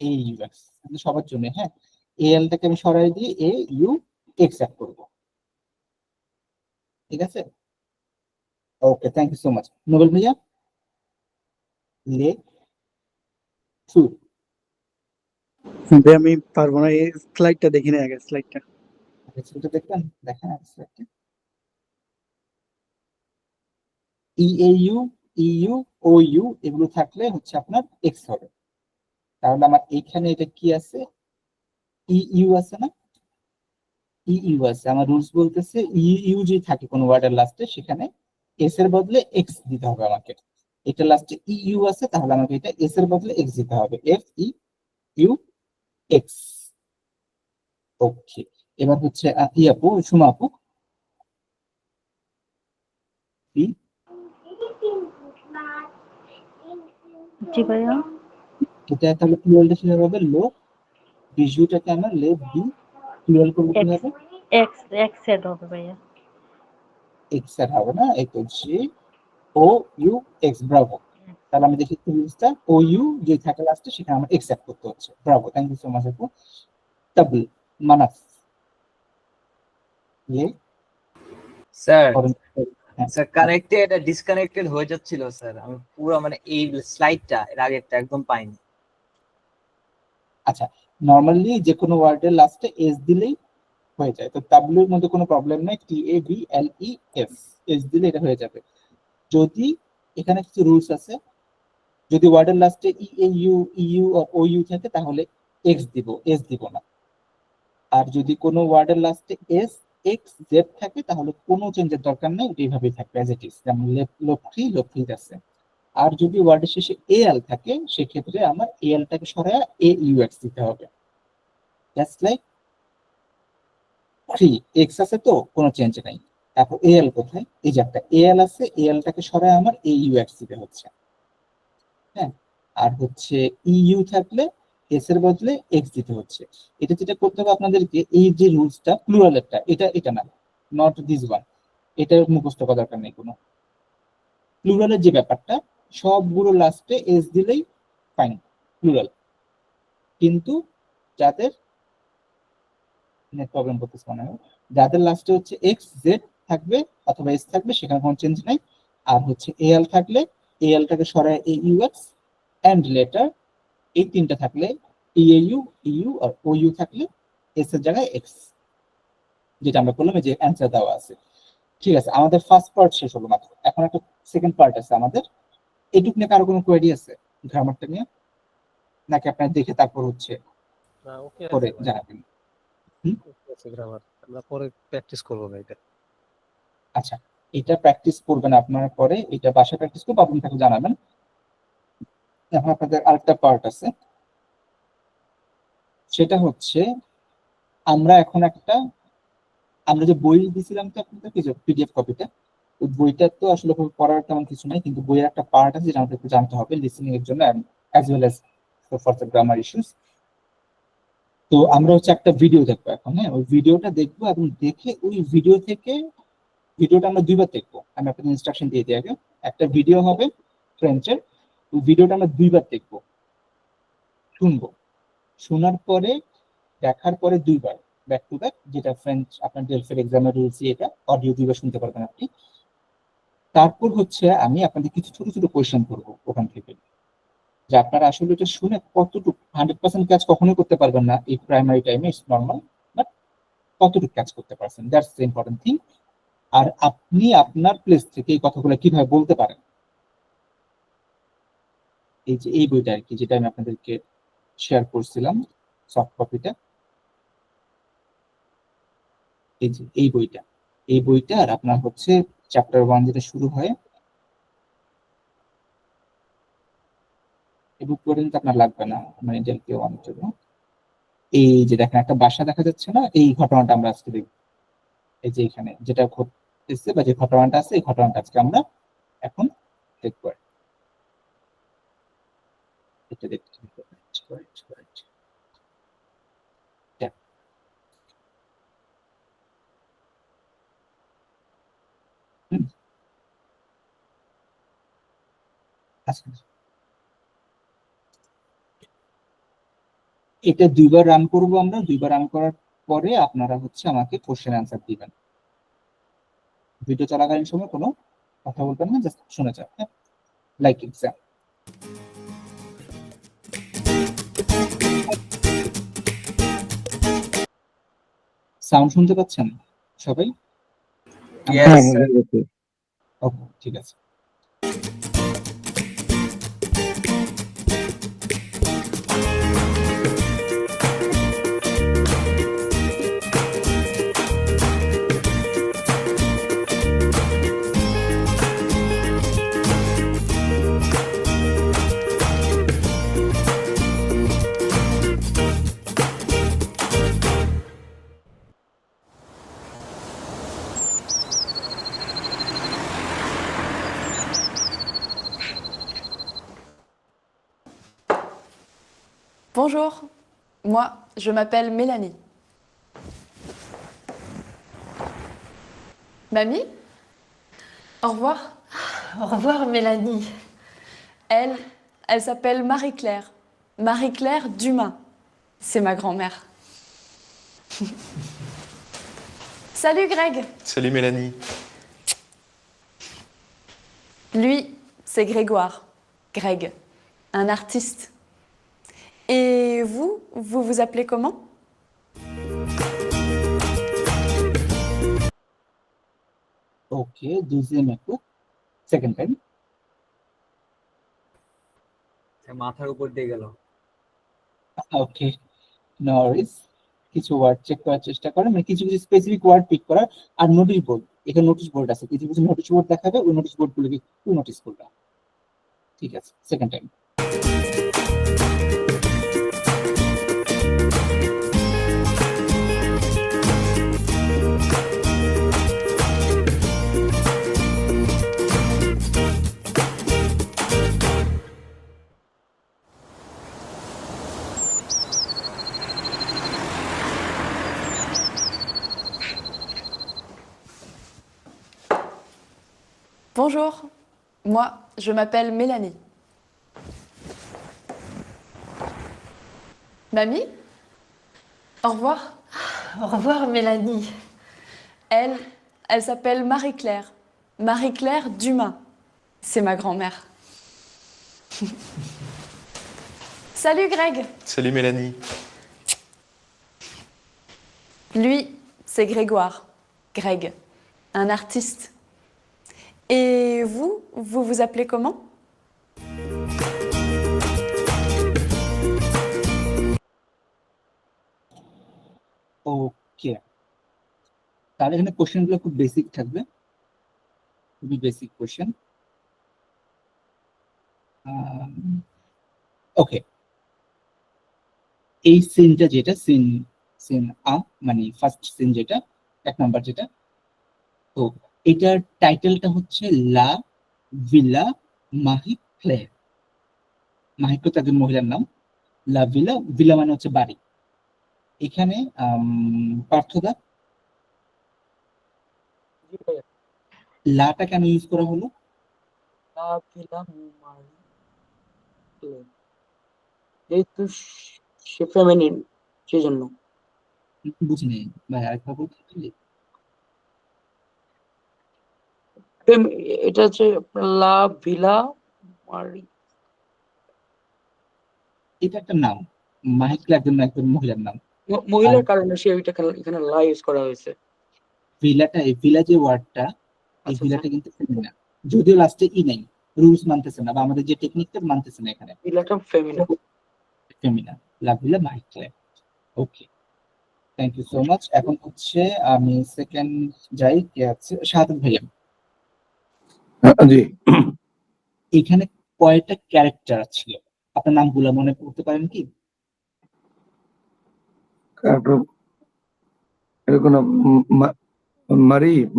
S1: এ ইউ এক্স, সবার জন্য। হ্যাঁ, এল টাকে আমি সরাই দিয়ে এ ইউ এক্স অ্যাড করব। ঠিক আছে, okay, thank you so much. Nobel ভাইয়া, লে টু।
S4: ভাই আমি পারবো না, এই স্লাইডটা দেখি না আগে, স্লাইডটা।
S1: ছবিটা দেখবেন, দেখেন E A U, U, O U এগুলো থাকলে হচ্ছে আপনার এক্স হবে। তাহলে আমার এইখানে এটা কি আছে? ই ইউ আছে না? ই ইউ আছে। আমার রুলস বলতেছে ই ইউ যদি থাকে কোনো ওয়ার্ডের লাস্টে, সেখানে এস এর বদলে এক্স দিতে হবে আমাকে। এটা লাস্টে ই ইউ আছে, তাহলে আমাকে এটা এস এর বদলে এক্স দিতে হবে, এফ ই ইউ এক্স। ওকে, এবার হচ্ছে ই আপু, সুমা আপু, ই,
S7: জি ভাইয়া।
S1: এটা তাহলে প্লুরালটা কিভাবে হবে? লো, বিজুটাকে আমার লে বি, প্লুরাল করবো
S7: এক্স,
S1: কিভাবে?
S7: এক্স এক্স সেট হবে ভাইয়া।
S1: এক্স এর হবে না, এই তো জি ও ইউ এক্স, ব্রাভো। তাহলে আমি দেখি রুলসটা, ও ইউ যে থাকে লাস্টে সেখানে আমার এক্স অ্যাড করতে হচ্ছে। Bravo, thank you so much আপু। তাবল, মানাফ, লে,
S6: স্যার,
S1: হ্যাঁ,
S6: স্যার কানেক্টেড আর ডিসকানেক্টেড হয়ে যাচ্ছিল স্যার, আমি পুরো মানে এই স্লাইডটা এর আগেরটা একদম পাইনি।
S1: আচ্ছা, নর্মালি যে কোনো ওয়ার্ডের লাস্টে এস দিলেই হয়ে যায়, তো তাবলুর মধ্যে কোনো প্রবলেম নাই, T A B L E S, S দিলে এটা হয়ে যাবে। যদি এখানে কিছু রুলস আছে, যদি ওয়ার্ডের লাস্টে E A U, U O U থাকে তাহলে এক্স দিব, এস দিব না। আর যদি কোনো ওয়ার্ডের লাস্টে এস এক্স জেড থাকে তাহলে কোনো চেঞ্জের দরকার নেই, ওটা এইভাবেই থাকবে অ্যাজ ইট ইজ, যেমন লক্ষ্মী লক্ষ্মী আছে। আর যদি ওয়ার্ডের শেষে এ এল থাকে, সেক্ষেত্রে আমার এ এল টাকে সরায় এ ইউ এক্স দিতে হবে। জাস্ট লাইক থ্রি, এক্স আছে তো কোনো চেঞ্জ নাই। তারপর এ এল কোথায়? এই যে একটা এ এল আছে, এ এল টাকে সরায় আমার এ ইউ এক্স দিতে হচ্ছে। হ্যাঁ, আর হচ্ছে ইউ থাকলে এস এর বদলে এক্স দিতে হচ্ছে। এটা যেটা করতে হবে আপনাদেরকে, এই যে রুলসটা প্লুরালেরটা, এটা এটা না, নট দিস ওয়ান, এটা মুখস্থ করার দরকার নেই কোনো। প্লুরালের যে ব্যাপারটা, সবগুলো লাস্টে এস দিলেই ফাইন, প্লুরাল। কিন্তু যাদের নেট প্রবলেম করতেছে মনে হয়, যাদের লাস্টে হচ্ছে এক্স জেড থাকবে অথবা এস থাকবে, সেখানে কোনো চেঞ্জ নাই। আর হচ্ছে এ এল থাকলে এ এল টাকে সরায় A U X, end letter, এই তিনটা থাকলে ইএইউ, ইউ আর ও ইউ থাকলে এস এর জায়গায় এক্স, যেটা আমরা করলাম, এই যে অ্যান্সার দেওয়া আছে। ঠিক আছে, আমাদের ফার্স্ট পার্ট শেষ হলো মাত্র, এখন একটা সেকেন্ড পার্ট আছে আমাদের। এটুক নিয়ে কারো কোনো কোয়েরি আছে গ্রামারটা নিয়ে, নাকি আপনার দেখে তারপর হচ্ছে
S5: ওকে
S1: করে
S5: আছে ভাই,
S1: জানাবেন? হুম,
S5: ওকে আছে গ্রামার, আমরা পরে প্র্যাকটিস করবো ভাই এটা।
S1: আচ্ছা, এটা প্র্যাকটিস করবেন আপনারা পরে, এটা বাসায় প্র্যাকটিস করবো, আপনি তাকে জানাবেন। এখন আপনাদের আরেকটা পার্ট আছে, সেটা হচ্ছে আমরা এখন একটা, আমরা যে বই দিছিলাম তো আপনাদেরকে, যে পিডিএফ কপিটা, ওই বইটা তো আসলে পড়ার তেমন কিছু নাই, কিন্তু বইয়ের একটা পার্ট আছে যেটা আমাদের একটু জানতে হবে লিসেনিং এর জন্য, as well as for the grammar issues. তো আমরা হচ্ছে একটা ভিডিও দেখবো এখন। হ্যাঁ, ওই ভিডিওটা দেখবো এবং দেখে ওই ভিডিও থেকে, ভিডিওটা আমরা দুইবার দেখবো, আমি আপনাদের ইনস্ট্রাকশন দিয়ে দিই আগে। একটা ভিডিও হবে ফ্রেঞ্চের, ওই ভিডিওটা আমরা দুইবার দেখবো, শুনবো, শোনার পরে, দেখার পরে দুইবার ব্যাক টু ব্যাক, যেটা ফ্রেঞ্চ আপনার ডেলফের এক্সামের রুলস, এটা অডিও দুইবার শুনতে পারবেন আপনি। তারপর হচ্ছে আমি আপনাদের কিছু ছোট ছোট কোয়েশ্চেন করবো ওখান থেকে, যে আপনারা আসলে এটা শুনে কতটুকু, 100% কাজ কখনোই করতে পারবেন না এই প্রাইমারি টাইমে, ইটস নর্মাল, বাট কতটুকু কাজ করতে পারছেন, দ্যাটস দ্য ইম্পর্টেন্ট থিং। আর আপনি আপনার প্লেস থেকে এই কথাগুলো কিভাবে বলতে পারেন, এই যে এই বইটা আর কি, যেটা আমি আপনাদেরকে শেয়ার করছিলাম, সফট কপিটা, এই যে এই বইটা, এই বইটা আর আপনার হচ্ছে চ্যাপ্টার 1 যেটা শুরু হয়, এই বুক পর্যন্ত আপনার লাগবে না, মানে ডেলফি 1 জন্য। এই যে দেখেন একটা বাসা দেখা যাচ্ছে না, এই ঘটনাটা আমরা আজকে দেখব। এই যে এখানে যেটা ঘটতেছে বা যে ঘটনাটা আছে, এই ঘটনাটা আজকে আমরা এখন দেখবো। এটা দেখতে হবে। Right, right. Yeah. হুম, আচ্ছা, এটা 2বার রান করবো আমরা। 2বার রান করার পরে আপনারা হচ্ছে আমাকে কোশ্চেন অ্যান্সার দিবেন। ভিডিও চলাকালীন সময় কোনো কথা বলবেন না, জাস্ট শুনে যান, লাইক এক্সাম। সাউন্ড শুনতে পাচ্ছেন সবাই?
S6: Yes,
S3: হ্যাঁ
S6: sir.
S1: ওকে, ঠিক আছে।
S8: Bonjour, moi je m'appelle Mélanie. Mamie? Au revoir.
S9: Au revoir Mélanie.
S8: Elle s'appelle Marie-Claire. Marie-Claire Dumas. C'est ma grand-mère. Salut Greg.
S10: Salut Mélanie.
S8: Lui, c'est Grégoire. Greg, un artiste. Et vous, vous vous appelez comment?
S1: ওকে, দুজিএম একটু সেকেন্ড টাইম।
S6: মাথার উপর দিয়ে গেল।
S1: ওকে, নো ওয়ারিস। কিছু ওয়ার্ড চেক করার চেষ্টা করেন, মানে কিছু কিছু স্পেসিফিক ওয়ার্ড পিক করার। আর নোটিশ বোর্ড, এখানে নোটিশ বোর্ড আছে, কিছু কিছু নোটিশ বোর্ড দেখাবে, ওই নোটিশ বোর্ড গুলোকে একটু নোটিস করবে। ঠিক আছে, second time.
S8: Bonjour, moi je m'appelle Mélanie. Mamie? Au revoir.
S9: Au revoir Mélanie.
S8: Elle s'appelle Marie-Claire. Marie-Claire Dumas. C'est ma grand-mère. Salut Greg.
S10: Salut Mélanie.
S8: Lui, c'est Grégoire. Greg, un artiste. Et vous, vous vous appelez comment?
S1: ওকে, তাহলে এখানে কোশ্চেন গুলো খুব বেসিক থাকবে, খুবই বেসিক কোশ্চেন। ওকে, এই সিনটা যেটা সিন সিন মানে ফার্স্ট সিন যেটা, 1 নাম্বার যেটা, তো এটার টাইটেলটা হচ্ছে লা ভিলা মাহিক্লের। মাহিক্লে তো একজন মহিলার নাম। লা ভিলা, ভিলা মানে হচ্ছে বাড়ি। এখানে পার্থদা,
S2: জি ভাইয়া।
S1: লাটা কেন ইউজ করা হলো?
S2: যেহেতু সে ফেমিনিন সেজন্য।
S1: বুঝিনি ভাই, আরেকবার বলতে পারলি?
S2: এটা হচ্ছে আপনার লা ভিলা মারি।
S1: এটা একটা নাম, মাহিক্লা একজন একজন মহিলার নাম।
S2: মহিলার
S1: আর
S2: কারণে সে ওইটা এখানে লা ইউজ করা হয়েছে।
S1: ভিলাটা, এই ভিলা যে ওয়ার্ডটা, এই
S2: আচ্ছা,
S1: ভিলাটা কিন্তু ফেমিনা, যদিও লাস্টে ই নাই, রুলস মানতেছে না বা আমাদের যে টেকনিকটা মানতেছে না এখানে,
S2: ভিলাটা ফেমিনিন।
S1: ফেমিনা, লা ভিলা মাহিক্লা। Okay, thank you so much. এখন হচ্ছে আমি সেকেন্ড যাই, কে আছে? শাহাদাত ভাইয়া।
S3: জি,
S1: এখানে কয়টা ক্যারেক্টার ছিল? আপনার নামগুলো মনে করতে পারেন কি?
S3: তারপর এরকম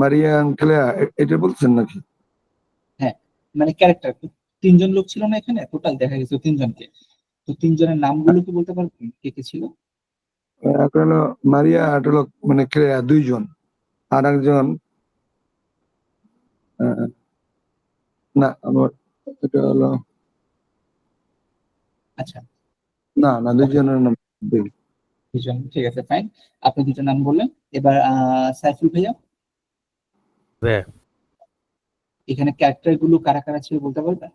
S3: মারিয়া আঙ্কেলা এটা বলছেন নাকি?
S1: হ্যাঁ, মানে ক্যারেক্টার 3জন লোক ছিল না এখানে, টোটাল দেখা গেছে 3জনকে। তো 3জনের নামগুলো কি বলতে পারবেন কে কে ছিল?
S3: এখন হলো মারিয়া আর হলো মানে ক্লেয়া 2জন, আর একজন না আমার এটা হলো
S1: আচ্ছা,
S3: না না, দুইজনের নাম দুই।
S1: দুজন, ঠিক আছে, ফাইন। আপনি দুটো নাম বললেন। এবার সাইফুল ভাইয়া,
S5: হ্যাঁ,
S1: এখানে ক্যারেক্টার গুলো কারা কারা ছিল বলতে পারবেন?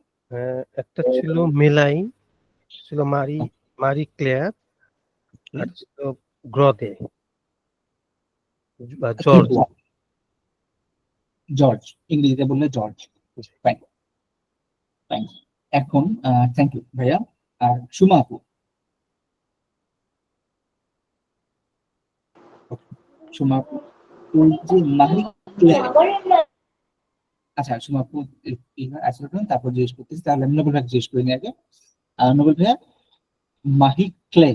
S5: একটা ছিল মেলাইন, ছিল মারি ক্লেয়ার, আর ছিল গ্রদে বা জর্জ।
S1: জর্জ, ইংরেজিতে বললে জর্জ। Fine fine. এখন থ্যাংক ইউ ভাইয়া। আর সুমা আপু, সুমা আপু, ওই যে মাহি ক্লেয়ার, আচ্ছা সুমা আপু আসলে তারপর জিজ্ঞেস করতেছি, তাহলে আমি নোবেল ভাই জিজ্ঞেস করি নি আগে। নোবেল ভাইয়া, মাহি ক্লে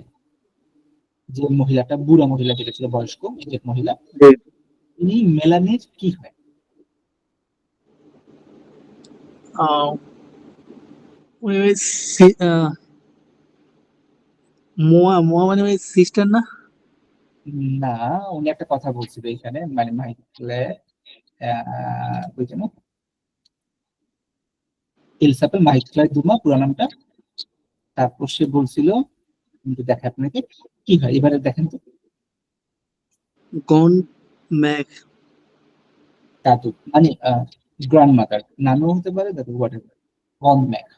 S1: যে মহিলাটা, বুড়া মহিলা যেটা ছিল, বয়স্ক এজেড মহিলা, ইনি মেলানির কি হয়?
S4: উনি ওই মোয়া মানে ওই সিস্টার না?
S1: না, উনি একটা কথা বলছিল এখানে, মানে মাহি ক্লে ওই জন্য এলিসাবেথ মাহি ক্লে দুমা পুরো নামটা। তারপর সে বলছিল, দেখে আপনাকে কি হয় এবারে দেখেন তো।
S4: গন ম্যাক।
S1: দাদু মানে গ্র্যান্ড মাদার, নানু হতে পারে, দাদু হোয়াটএভার। গন ম্যাক,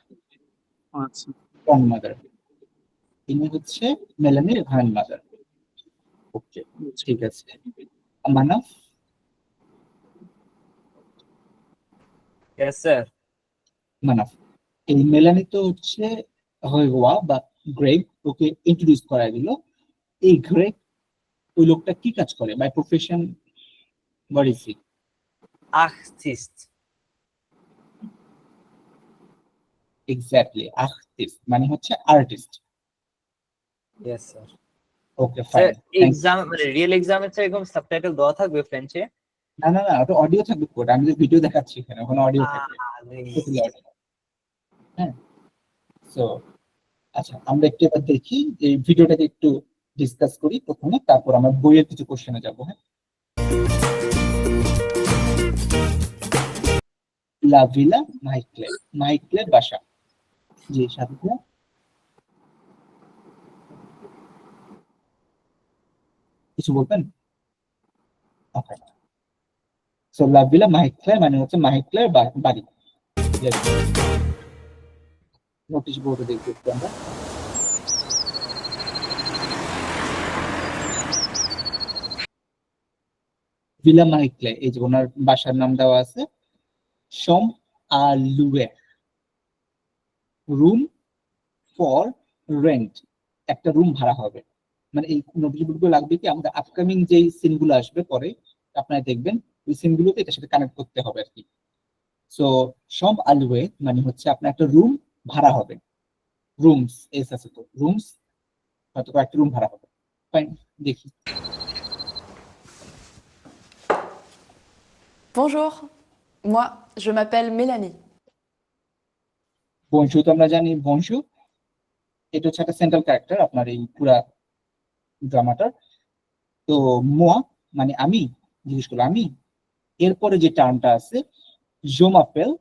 S4: আচ্ছা,
S1: গ্র্যান্ড মাদার, ইনি হচ্ছে মেলানির গ্র্যান্ড মাদার। ওকে, ঠিক আছে। Manaf,
S6: Yes, sir.
S1: মানাফ, এই মেলানি তো হচ্ছে হওয়া বা গ্রেগ ওকে ইন্ট্রোডিউস করা দিল। এই গ্রেগ ওই লোকটা কি কাজ করে by profession? What is he?
S6: Artist.
S1: Exactly, artist মানে হচ্ছে artist.
S6: Yes, sir.
S1: Okay,
S6: Sir,
S1: fine.
S6: exam মানে রিয়েল এক্সামে স্যার এরকম সাবটাইটেল দেওয়া থাকবে ফ্রেঞ্চে?
S1: না না না, ওটা অডিও থাকবে, কোড আমি যে ভিডিও দেখাচ্ছি এখানে, ওখানে অডিও থাকবে। হ্যাঁ, সো আচ্ছা, আমরা একটু এবার দেখি এই ভিডিওটাকে একটু ডিসকাস করি প্রথমে, তারপর আমরা বইয়ের কিছু কোশ্চেনে যাবো। হ্যাঁ, লা ভিলা মাইক্লে, মাইক্লের বাসা। জি সাথে কিছু বলবেন? ওকে, সো লা ভিলা মাইক্লে মানে হচ্ছে মাইক্লের বাড়ি। নোটিশ বোর্ডে দেখবো একটু আমরা। ভিলা মাইক্লে, এই যে ওনার বাসার নাম দেওয়া আছে সোম আলুয়ে, রুম ফর রেন্ট, একটা রুম ভাড়া হবে। মানে এই নোটিশ বোর্ডগুলো লাগবে কি, আমাদের আপকামিং যেই সিনগুলো আসবে পরে আপনারা দেখবেন, ওই সিনগুলোকে এটার সাথে কানেক্ট করতে হবে আর কি। সো সোম আলুয়ে মানে হচ্ছে আপনার একটা রুম ভাড়া হবে। রুমস এস আছে তো, রুমস হয়তো কয়েকটা রুম ভাড়া হবে। ফাইন, দেখি।
S8: Bonjour, moi je m'appelle Mélanie.
S1: বংশু তো আমরা জানি, বংশু এটা হচ্ছে একটা সেন্ট্রাল ক্যারেক্টার আপনার এই পুরা ড্রামাটার। তো মোয়া মানে আমি, জিজ্ঞেস করলো আমি, এরপরে যে টার্মটা আছে je m'appelle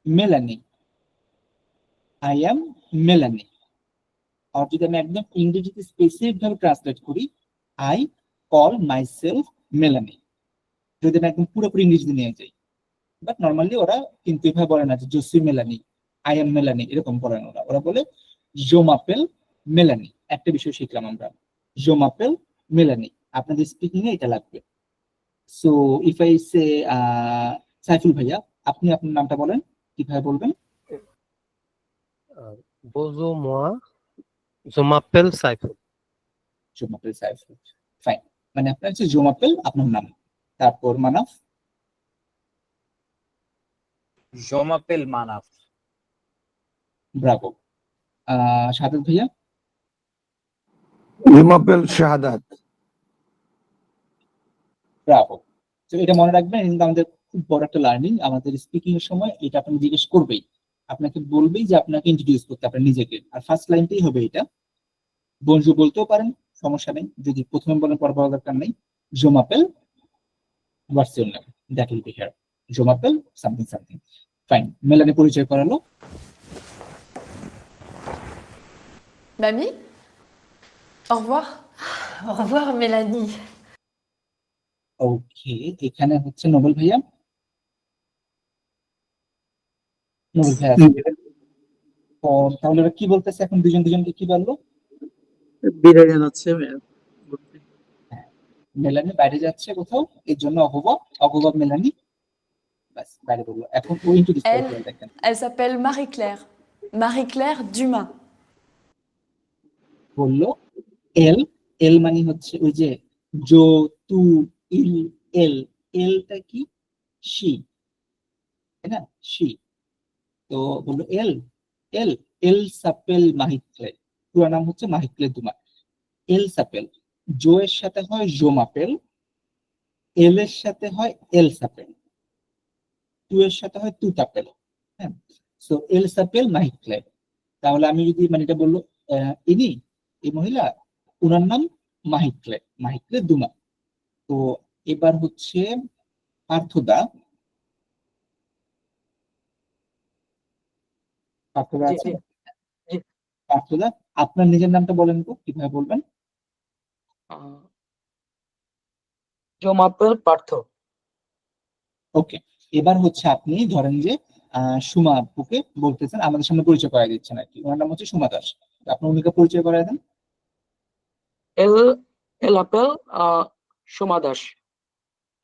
S1: Melanie, I am Melanie. আর যদি আমি একদম ইংরেজিতে স্পেসিফিক ভাবে ট্রান্সলেট করি, I call myself Melanie, যদি আমি একদম পুরোপুরি ইংরেজিতে নিয়ে যাই। বাট নর্মালি ওরা কিন্তু এভাবে বলে না যে জসি মেলানি, আই এম মেলানি, এরকম বলে না। ওরা বলে je m'appelle মেলানি। একটা বিষয় শিখলাম আমরা, je m'appelle মেলানি, আপনাদের স্পিকিং এ এটা লাগবে। So if I say Saiful ভাইয়া, আপনি আপনার নামটা বলেন, কিভাবে বলবেন?
S5: বোজো মোয়া জোমাপেল Saiful.
S1: je m'appelle Saiful, fine. মানে আপনার হচ্ছে je m'appelle আপনার নাম, তারপর Manaf,
S6: Je m'appelle Manaf.
S1: Bravo. Sadat ভাইয়া,
S3: জুমাপেল শাহাদাত।
S1: ব্রাভো। তো এটা মনে রাখবেন, কিন্তু আমাদের খুব বড় একটা লার্নিং, আমাদের স্পিকিং এর সময় এটা আপনি জিজ্ঞেস করবেই, আপনাকে বলবেই যে আপনাকে ইন্ট্রোডিউস করতে আপনার নিজেকে, আর ফার্স্ট লাইনটাই হবে এটা। বঞ্জু বলতেও পারেন, সমস্যা নেই, যদি প্রথমে বলেন পর বলার দরকার নেই। je m'appelle, what's your name, that will be here, je m'appelle something something, fine. Melanie পরিচয় করালো।
S8: Mamie? Au revoir.
S9: Au revoir, Mélanie.
S1: ওকে, এখানে হচ্ছে নোবেল ভাইয়া। নোবেল ভাইয়া আছে। তো তাহলে ওরা কি বলতেছে এখন, দুজন দুজনকে কি বললো?
S4: বিদায় জানাচ্ছে
S1: মেলানি বাইরে যাচ্ছে কোথাও, এর জন্য অহবা মেলানি ব্যাস বাইরে বললো। এখন ও ইন্ট্রোডিউস করে দিলেন, দেখেন
S8: Elle s'appelle Marie-Claire. Marie-Claire Dumas.
S1: বললো এল। এল মানে হচ্ছে ওই যে জো, তু, ইল, এল। এলটা কি? শি, তাই না? শি। তো বললো এল। এল এল সাপেল মাহিক্লে, পুরো নাম হচ্ছে মাহিক্লে দুমা। এল সাপেল, জো এর সাথে হয় জোমাপেল, এল এর সাথে হয় এল সাপেল, টু এর সাথে হয় তুতাপেল। হ্যাঁ, সো এল সাপেল মাহিক্লে। তাহলে আমি যদি মানে এটা বললো ইনি, এই মহিলা, ওনার নাম মাহিক্লে, মাহিক্লে দুমা। তো এবার হচ্ছে পার্থদা। পার্থদা
S2: জি
S1: আছে?
S2: জি জি।
S1: পার্থদা, আপনার নিজের নামটা বলেন তো, কিভাবে বলবেন?
S2: জমাপেল পার্থ।
S1: ওকে, এবার হচ্ছে আপনি ধরেন যে সুমা আপুকে বলতেছেন, আমাদের সামনে পরিচয় করাই দিচ্ছেন আর কি। ওনার নাম হচ্ছে সুমা দাস। আপনি উনিকে পরিচয় করাই দেন।
S2: এল এল আপেল সোমা দাস।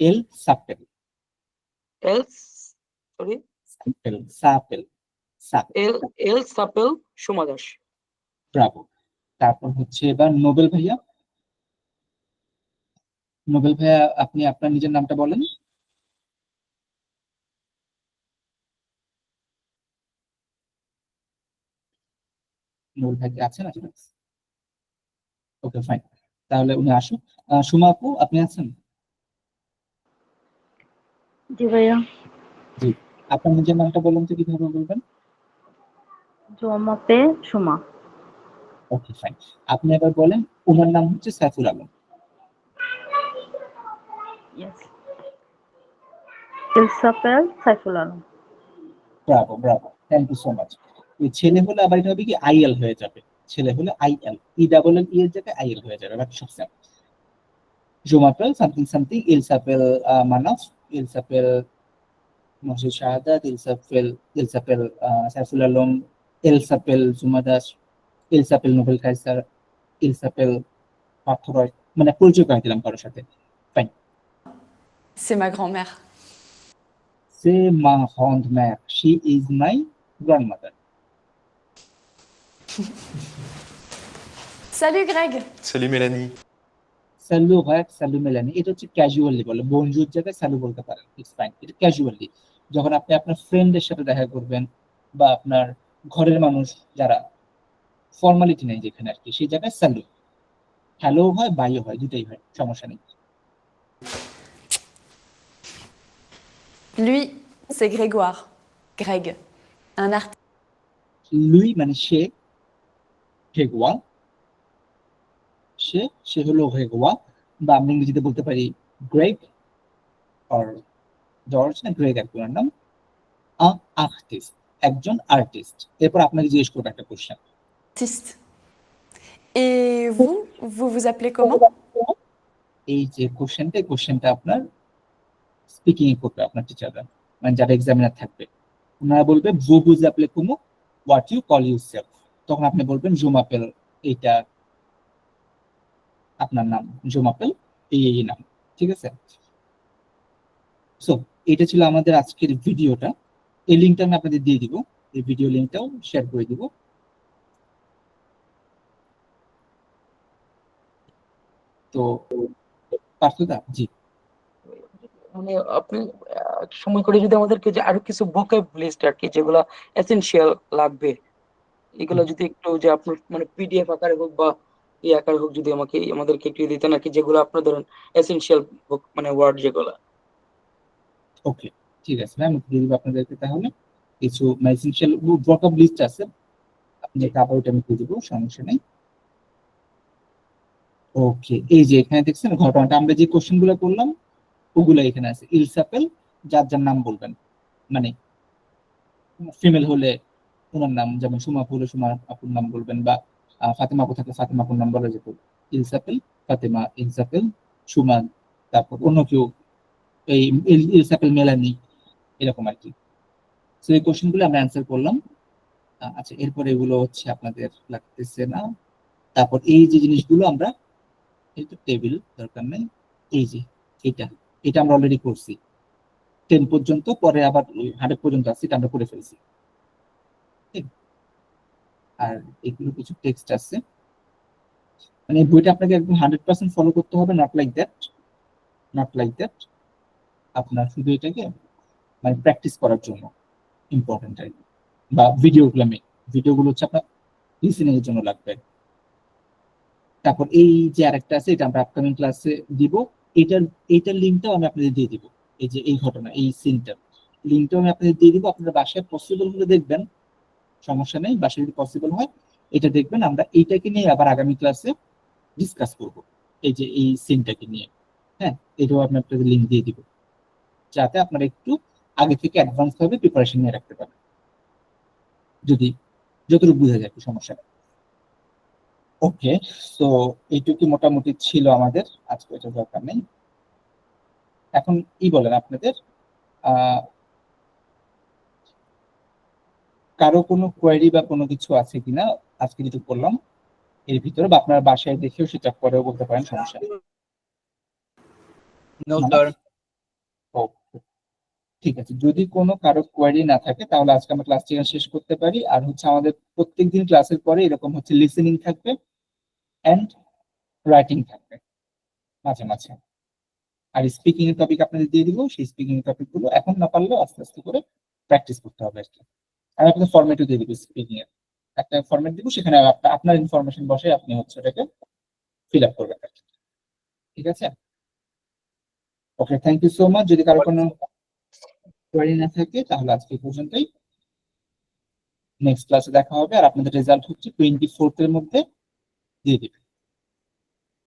S1: এল সাপেল,
S2: এল সরি
S1: সাপেল, সাপেল, সাপেল।
S2: এল এল সাপেল সোমা দাস।
S1: ব্রাভো। তারপর হচ্ছে এবার নোবেল ভাইয়া। নোবেল ভাইয়া, আপনি আপনার নিজের নামটা বলেন। নোবেল ভাই কি আছেন? আসলে ওকে, ফাইন, তাহলে উনি আসুক। সুমা আপু, আপনি আছেন?
S7: জি ভাইয়া।
S1: জি, আপনার নিজের নামটা বলুন তো, কিভাবে বলবেন?
S7: জমাপে সুমা।
S1: Okay, fine. আপনি এবার বলেন, ওনার নাম হচ্ছে সাইফুল আলম।
S7: ইয়েস। ইলসাপেল Saiful Alam.
S1: Bravo, bravo, thank you so much. ওই ছেলে হলে আবার এটা হবে কি আইএল হয়ে যাবে, ছেলে হলে আইএল, ই ডাবল এল ই এর জায়গায় আইএল হয়ে যাবে, বাকি সব সেম। জোমাপেল সামথিং সামথিং, ইলসাপেল মানাফ, ইলসাপেল মহসিন শাহাদাত, ইলসাপেল সাইফুল আলম, ইলসাপেল জুমা দাস, ইলসাপেল নোবেল কায়সার, ইলসাপেল পার্থ রয়। মানে পরিচয় করে দিলাম কারোর সাথে। ফাইন।
S8: C'est ma grand-mère.
S1: সে মা গ্রান্ড ম্যার, she is my grandmother.
S8: Salut Greg.
S10: Salut Mélanie.
S1: স্যালু হয়, স্যালু মেলানি, এটা হচ্ছে ক্যাজুয়ালি বলে, বন্ধুর জায়গায় স্যালু বলতে পারেন, ইটস ফাইন। এটা ক্যাজুয়ালি যখন আপনি আপনার ফ্রেন্ডের সাথে দেখা করবেন, বা আপনার ঘরের মানুষ যারা, ফর্মালিটি নেই যেখানে আর কি, সেই জায়গায় স্যালু। হ্যালো হয়, বাইও হয়, দুটাই হয়, সমস্যা নেই।
S8: Lui, c'est Grégoire. Greg. Un artiste.
S1: Louis মানে সে, হেগোয়া, সে হলো হেগোয়া, বা আমরা ইংরেজিতে বলতে পারি গ্রেগ অর জর্জ, না গ্রেগ আর কি ওনার নাম। আর্টিস্ট, একজন আর্টিস্ট। এরপর আপনাকে জিজ্ঞেস করবো একটা question.
S8: Et vous, vous vous appelez comment?
S1: এই যে কোশ্চেনটা আপনার স্পিকিং এ করবে আপনার টিচাররা, মানে যারা এক্সামিনার থাকবে, ওনারা বলবে ভু বুঝ আপলে কুমু, what you call yourself. তখন আপনি বলবেন জোমাপেল, এইটা আপনার নাম, জোমাপেল এই নাম, ঠিক আছে? সো এটা ছিল আমাদের আজকের ভিডিওটা। এই লিঙ্কটা আমি আপনাদের দিয়ে দিব, এই ভিডিও লিঙ্কটাও শেয়ার করে দিব। তো পার্থদা, জি
S2: মানে আপনি সময় করে যদি আমাদেরকে যে আরো কিছু ভোকাব লিস্ট আর কি, যেগুলো এসেনশিয়াল লাগবে, এগুলো যদি একটু যে আপনার মানে পিডিএফ আকারে হোক বা এই আকারে হোক, যদি আমাদেরকে একটু দিতেন আর কি, যেগুলো আপনার ধরেন এসেনশিয়াল মানে ওয়ার্ড যেগুলো।
S1: ওকে, ঠিক আছে ম্যাম, দিয়ে দিব আপনাদেরকে। তাহলে কিছু এসেনশিয়াল ভোকাব লিস্ট আছে, আপনি আবার ওটা আমি দিয়ে দিব, সমস্যা নেই। ওকে, এই যে এখানে দেখছেন ঘটনাটা, আমরা যে কোশ্চেন গুলো করলাম ওগুলো এখানে আছে। ইলসাপেল, যার যার নাম বলবেন, মানে ফিমেল হলে ওনার নাম, যেমন সুমা হলে সুমা আপুর নাম বলবেন, বা ফাতেমা আপু থাকলে ফাতেমা আপুর নাম বলা যেত, ইলসাপেল, ফাতেমা, ইলসাপেল, সুমান, তারপর অন্য কেউ এই ইলসাপেল, মেলানি, এরকম আর কি। তো এই কোশ্চেনগুলো আমরা অ্যান্সার করলাম। আচ্ছা, এরপরে এগুলো হচ্ছে আপনাদের লাগতেছে না। তারপর এই যে জিনিসগুলো আমরা, এই তো টেবিল দরকার নেই, এই যে এটা আমরা অলরেডি করছি 10 পর্যন্ত, পরে আবার 100 পর্যন্ত আছে, এটা আমরা করে ফেলছি। ঠিক। আর এগুলো কিছু টেক্সট আছে, মানে এই বইটা আপনাকে একদম 100% ফলো করতে হবে, নট লাইক দ্যাট। আপনার শুধু এটাকে মানে প্র্যাকটিস করার জন্য ইম্পর্টেন্ট আর কি। বা ভিডিওগুলো হচ্ছে আপনার লিসেনিং এর জন্য লাগবে। তারপর এই যে আরেকটা আছে, এটা আমরা আপকামিং ক্লাসে দিব। এইটার লিঙ্কটাও আমি আপনাদের দিয়ে দিব। এই যে এই ঘটনা, এই সিনটার লিঙ্কটাও আমি আপনাদের দিয়ে দিব। আপনারা বাসায় পসিবল হলে দেখবেন, সমস্যা নেই। বাসায় যদি পসিবল হয় এটা দেখবেন। আমরা এইটাকে নিয়ে আবার আগামী ক্লাসে ডিসকাস করব, এই যে এই সিনটাকে নিয়ে। হ্যাঁ, এটাও আমি আপনাদের লিঙ্ক দিয়ে দিব, যাতে আপনারা একটু আগে থেকে অ্যাডভান্স ভাবে প্রিপারেশন নিয়ে রাখতে পারেন, যদি যতটুকু বোঝা যায়, সমস্যা নেই। ওকে, সো এইটুকু মোটামুটি ছিল আমাদের আজকে, এটা দরকার নেই। এখন বলেন আপনাদের কারো কোনো কোয়েরি বা কোনো কিছু আছে কিনা আজকে যেটা করলাম এর ভিতরে, বা আপনার বাসায় দেখেও সেটা পরেও বলতে পারেন, সমস্যা নেই।
S6: No, sir.
S1: ওকে, ঠিক আছে। যদি কোনো কারো কোয়েরি না থাকে তাহলে আজকে আমরা ক্লাসটি শেষ করতে পারি। আর হচ্ছে আমাদের প্রত্যেকদিন ক্লাসের পরে এরকম হচ্ছে লিসেনিং থাকবে এন্ড রাইটিং থাকবে মাঝে মাঝে। আর স্পিকিং এর টপিক আপনাদের দিয়ে দিব, সেই স্পিকিং এর টপিক গুলো এখন না পারলেও আস্তে আস্তে করে প্র্যাকটিস করতে হবে আর কি। আমি আপনাদের ফরম্যাটও দিয়ে দিব, স্পিকিং এর একটা ফরম্যাট দিব, সেখানে আপনার ইনফরমেশন বসে আপনি হচ্ছে ওটাকে ফিল আপ করবেন আর কি। ঠিক আছে, okay, thank you so much. যদি কারো কোনো কোয়েরি না থাকে তাহলে আজকে এই পর্যন্তই। নেক্সট ক্লাসে দেখা হবে। আর আপনাদের রেজাল্ট হচ্ছে 24 এর মধ্যে দিয়ে দিবে।